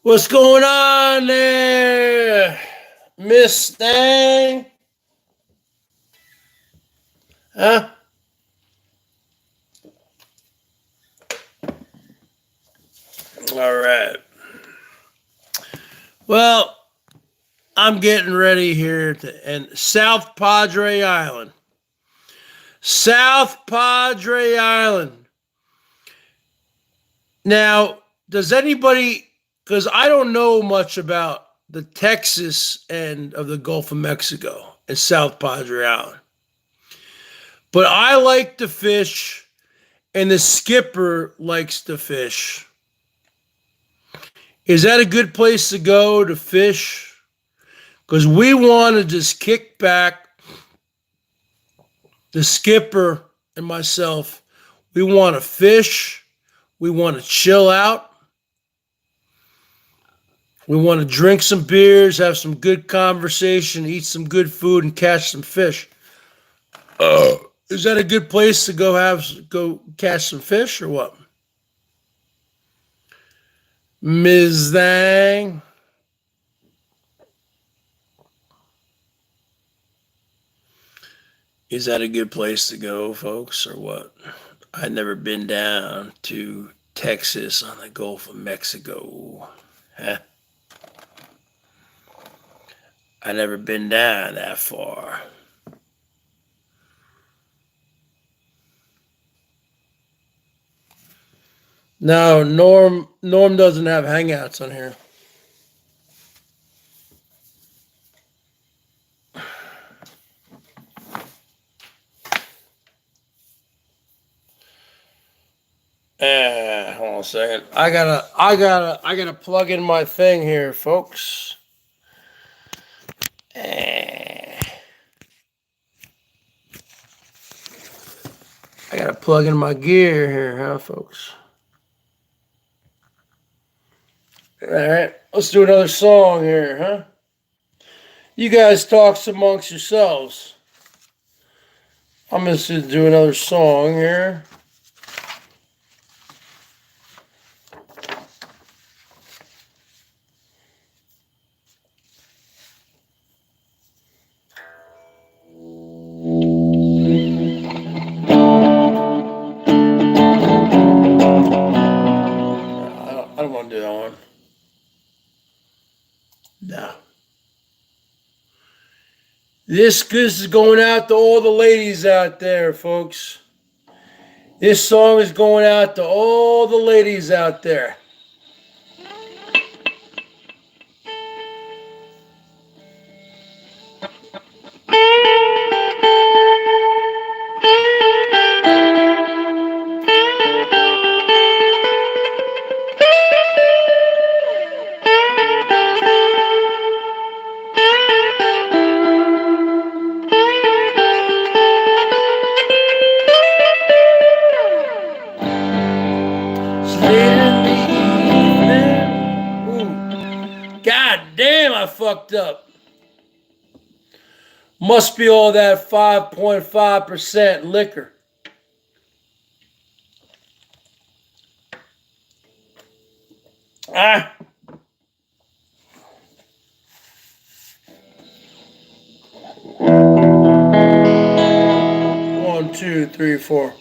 What's going on there, Miss Thang? Huh? All right. Well, I'm getting ready here to end South Padre Island. South Padre Island. Now, does anybody, because I don't know much about the Texas end of the Gulf of Mexico and South Padre Island, but I like to fish and the skipper likes to fish. Is that a good place to go to fish? Because we want to just kick back, the skipper and myself. We want to fish. We want to chill out. We want to drink some beers, have some good conversation, eat some good food, and catch some fish. Is that a good place to go catch some fish or what? Ms. Thang? Is that a good place to go, folks, or what? I've never been down to Texas on the Gulf of Mexico. Huh? I've never been down that far. No, Norm doesn't have hangouts on here. Hold on a second. I gotta plug in my thing here, folks. I gotta plug in my gear here, huh, folks? All right, let's do another song here, huh? You guys talk amongst yourselves. I'm just gonna do another song here. I don't want to do that one. No. This is going out to all the ladies out there, folks. This song is going out to all the ladies out there. God damn, I fucked up. Must be all that 5.5% liquor. Ah. 1, 2, 3, 4.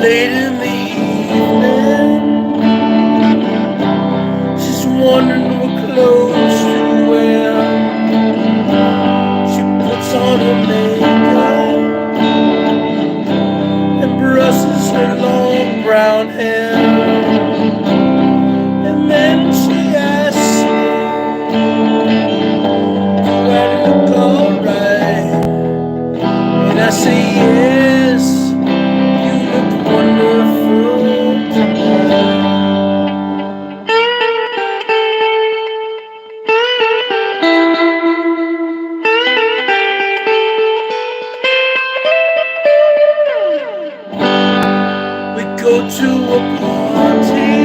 Late in the evening, she's wondering what clothes party.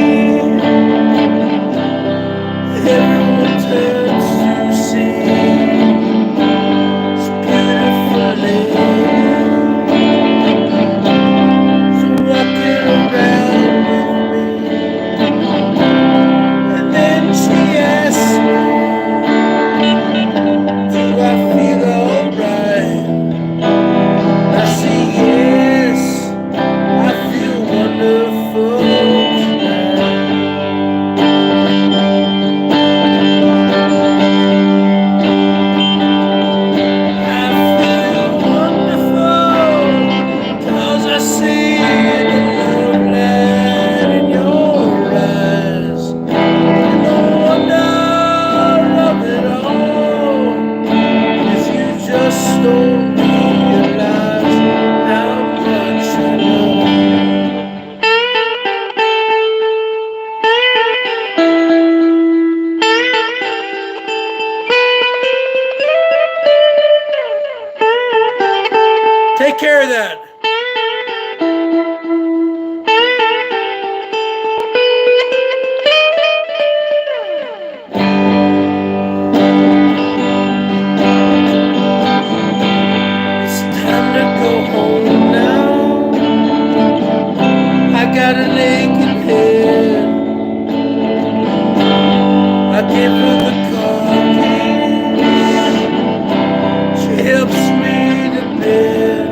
Everyone turns to see this beautiful lady. So walking around with me, and then she asks me, do I feel alright? I say yes, I feel wonderful tonight. I feel wonderful, 'cause I see the love light in your eyes. And the wonder of it all is you just don't realize how much I love you. Take care of that. It's time to go home now. I got an aching head. I give her the car keys. She helps me to bed.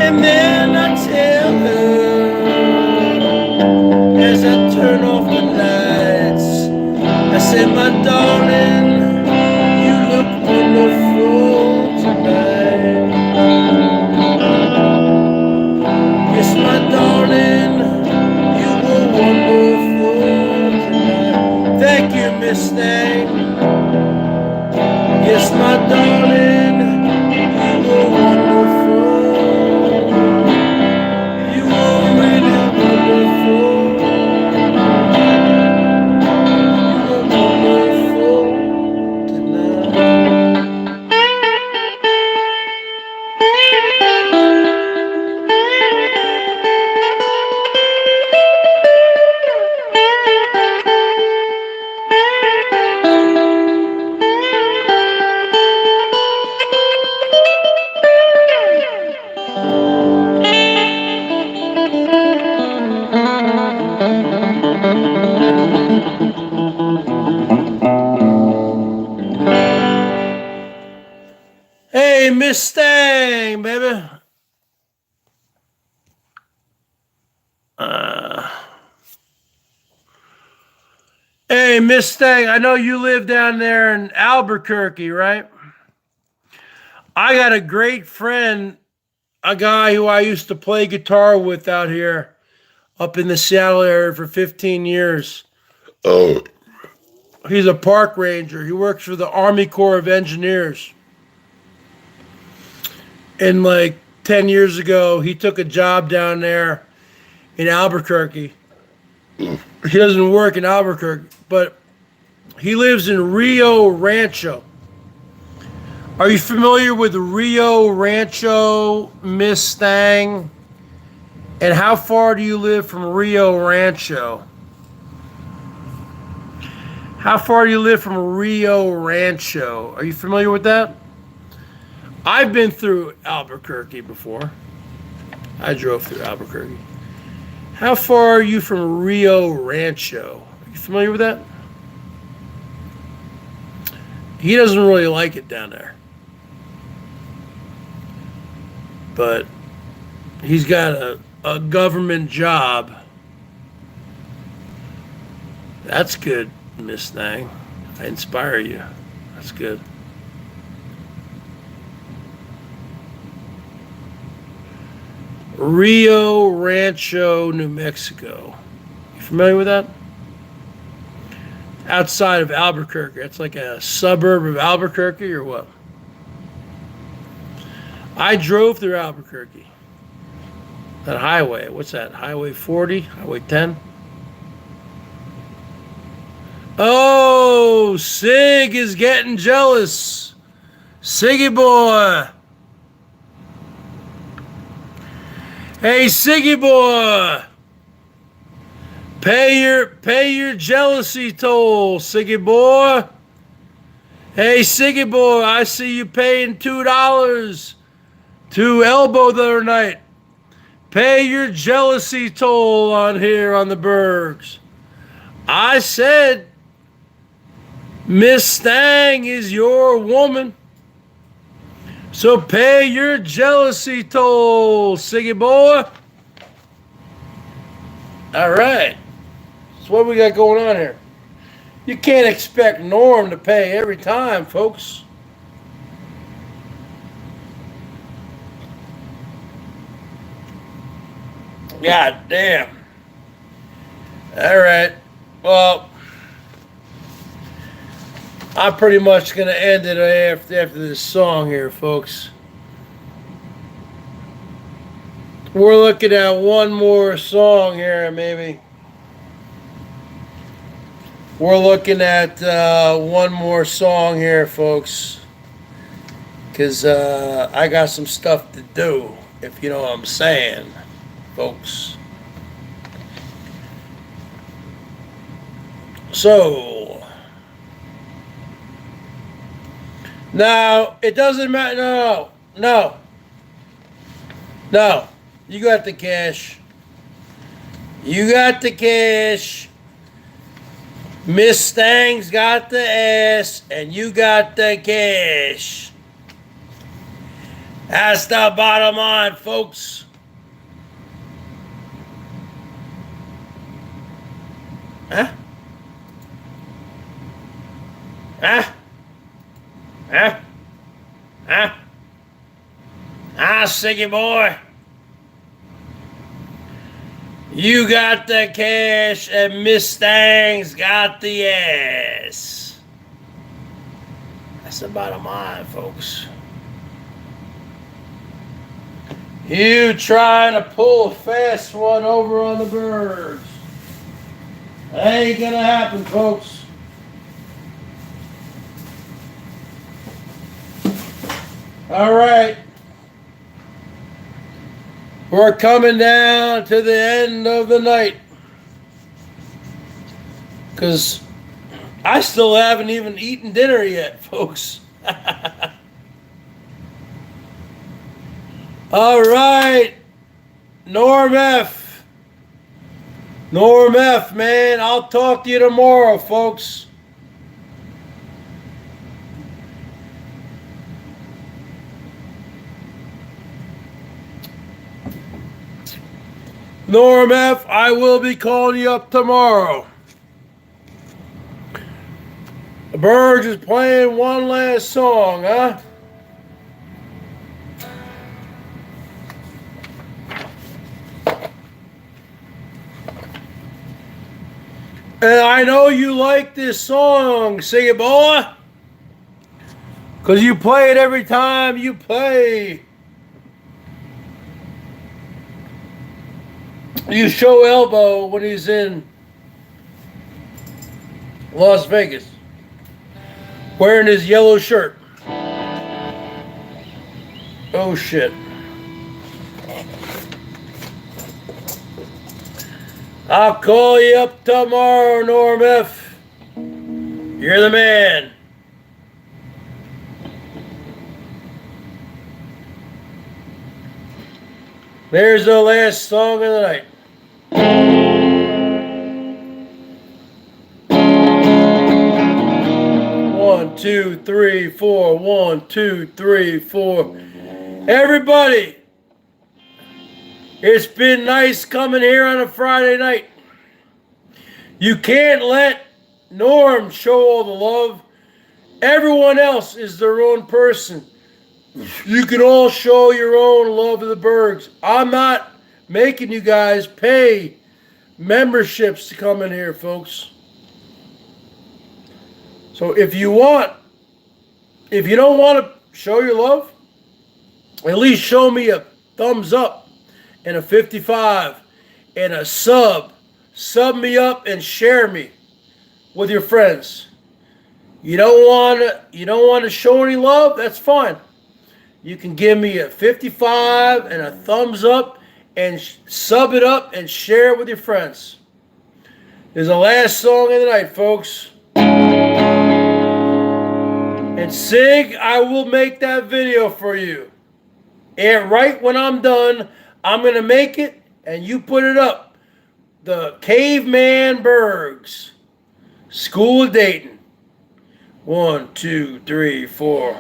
And then I tell her, as I turn off the lights, I said, my darling, you look wonderful tonight. Yes, my darling, you were wonderful tonight. Thank you, Miss Thang. Yes, my darling, you were wonderful. You were really wonderful. You were wonderful tonight. Hey, Miss Stang, baby. Hey, Miss Stang, I know you live down there in Albuquerque, right? I got a great friend, a guy who I used to play guitar with out here up in the Seattle area for 15 years. Oh. He's a park ranger. He works for the Army Corps of Engineers. And like 10 years ago, he took a job down there in Albuquerque. He doesn't work in Albuquerque, but he lives in Rio Rancho. Are you familiar with Rio Rancho, Miss Stang? And how far do you live from Rio Rancho? How far do you live from Rio Rancho? Are you familiar with that? I've been through Albuquerque before. I drove through Albuquerque. How far are you from Rio Rancho? Are you familiar with that? He doesn't really like it down there. But he's got a government job. That's good, Miss Thang. I inspire you. That's good. Rio Rancho, New Mexico. You familiar with that? Outside of Albuquerque. It's like a suburb of Albuquerque or what? I drove through Albuquerque. That highway. What's that? Highway 40? Highway 10? Oh, Sig is getting jealous. Siggy boy. Hey, Siggy boy, pay your jealousy toll, Siggy boy. Hey, Siggy boy, I see you paying $2 to Elbow the other night. Pay your jealousy toll on here on the Bergs. I said Miss Stang is your woman. So pay your jealousy toll, Siggy boy. All right. So what we got going on here? You can't expect Norm to pay every time, folks. God damn. All right. Well, I'm pretty much going to end it after this song here, folks. We're looking at one more song here, maybe. We're looking at one more song here, folks. Because I got some stuff to do, if you know what I'm saying, folks. So, now, it doesn't matter. No. You got the cash. You got the cash. Miss Stang's got the ass, and you got the cash. That's the bottom line, folks. Huh? Siggy boy. You got the cash and Miss Stang's got the ass. That's the bottom line, folks. You trying to pull a fast one over on the Bergs. That ain't gonna happen, folks. All right. We're coming down to the end of the night. Because I still haven't even eaten dinner yet, folks. All right. Norm F. Norm F, man. I'll talk to you tomorrow, folks. Norm F, I will be calling you up tomorrow. The Bergs is playing one last song, huh? And I know you like this song, Say It Boy. Because you play it every time you play. You show Elbow when he's in Las Vegas, wearing his yellow shirt. Oh shit. I'll call you up tomorrow, Norm F. You're the man. There's the last song of the night. 1, 2, 3, 4. 1, 2, 3, 4. Everybody, it's been nice coming here on a Friday night. You can't let Norm show all the love. Everyone else is their own person. You can all show your own love to the Bergs. I'm not making you guys pay memberships to come in here, folks. So if you don't want to show your love, at least show me a thumbs up and a 55 and a sub. Sub me up and share me with your friends. You don't want to show any love? That's fine. You can give me a 55 and a thumbs up and sub it up and share it with your friends. This is the last song of the night, folks. And Sig, I will make that video for you. And right when I'm done, I'm going to make it and you put it up. The Caveman Bergs. School of Dayton. 1, 2, 3, 4.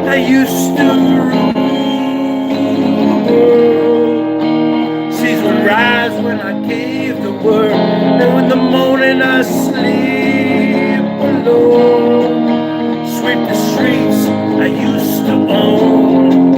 I used to rule the world. Seas would rise when I gave the word. And in the morning I sleep alone. Sweep the streets I used to own.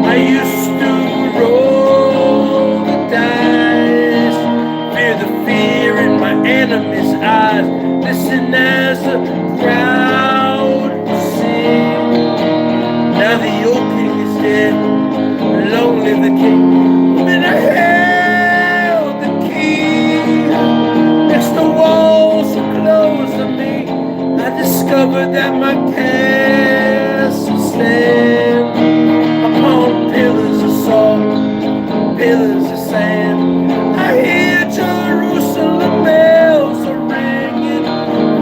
I used to roll the dice, fear the fear in my enemy's eyes. Listen as the crowd will sing. Now the old king is dead, long live the king. Then I held the key. Next the walls were closed on me. I discovered that my castle stands upon pillars of salt, pillars of sand. I hear Jerusalem bells are ringing,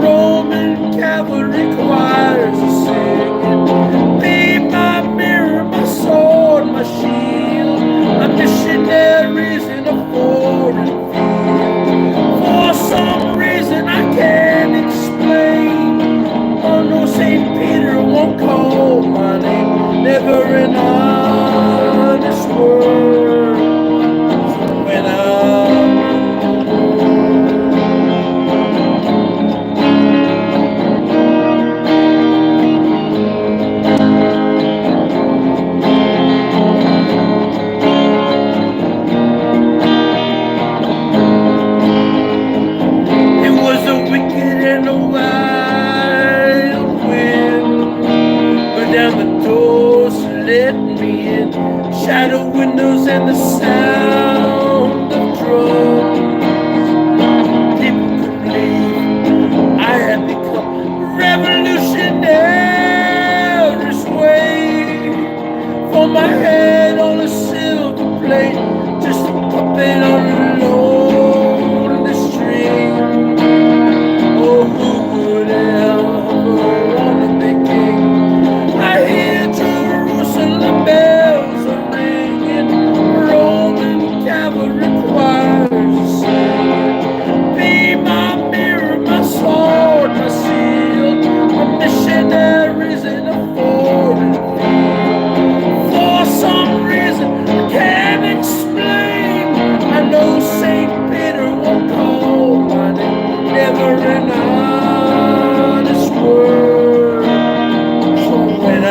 Roman cavalry choirs are singing. Be my mirror, my sword, my shield, my missionaries in a foreign field. For some reason I can't explain, oh no, St. Peter won't call my name. Never an honest word when I'm It was a wicked and a wild wind, but down the doors let me in. Shadow windows and the sound of drums. People could leave. I had become revolutionary's way. For my head on a silver plate, just a puppet on a lonely string. Oh, who would ever want to be king? I hear Jerusalem bells are ringing, Roman cavalry choirs are singing. Be my mirror, my sword, my shield, my missionaries in a foreign field. For some reason I can't explain, I know St. Peter won't call my name. Never an honest word. So when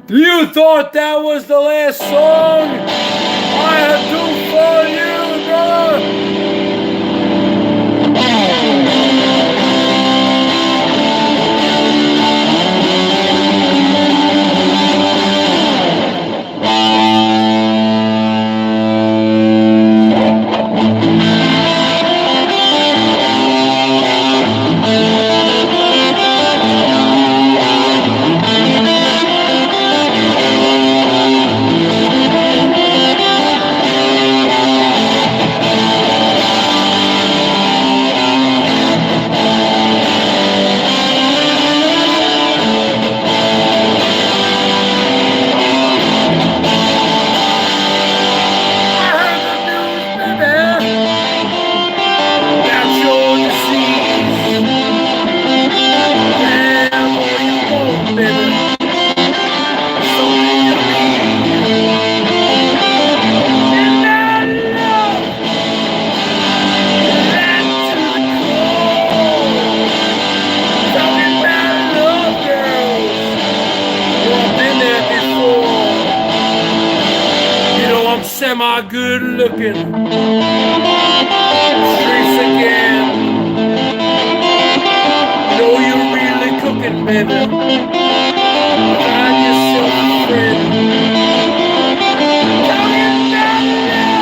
You thought that was the last song I had do for you, brother? semi-good looking. Streets again. You know you're really cooking, baby. Find yourself a friend. Talking about love.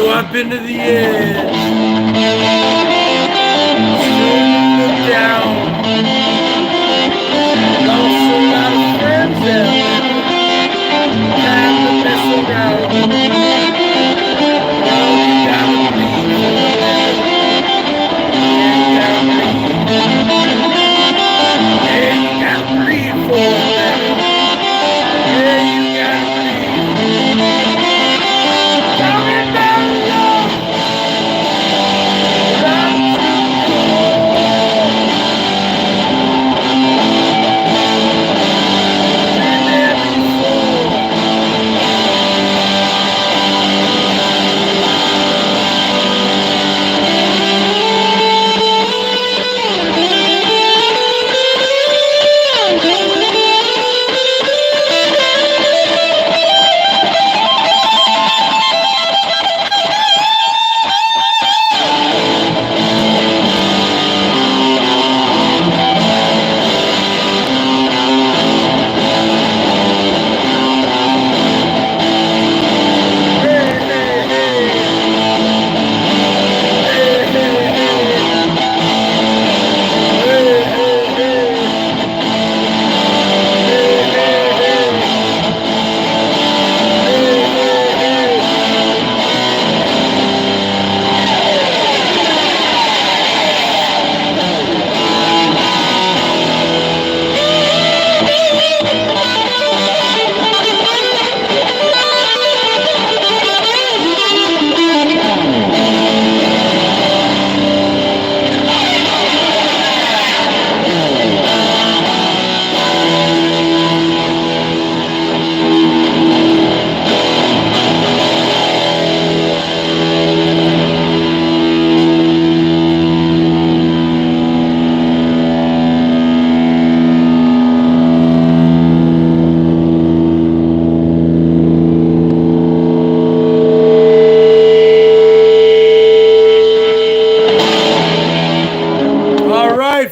I've been to the edge, still look down, lost a lot of friends there, time to mess around, oh, you gotta bleed for it, yeah, you gotta bleed for it, yeah, you gotta bleed, coming down.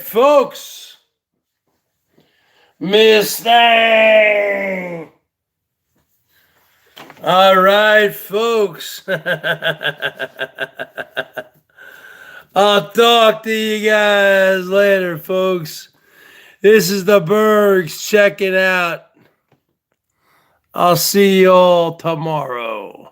Folks, Miss Thing. All right, folks. I'll talk to you guys later, folks. This is the Bergs checking out. I'll see you all tomorrow.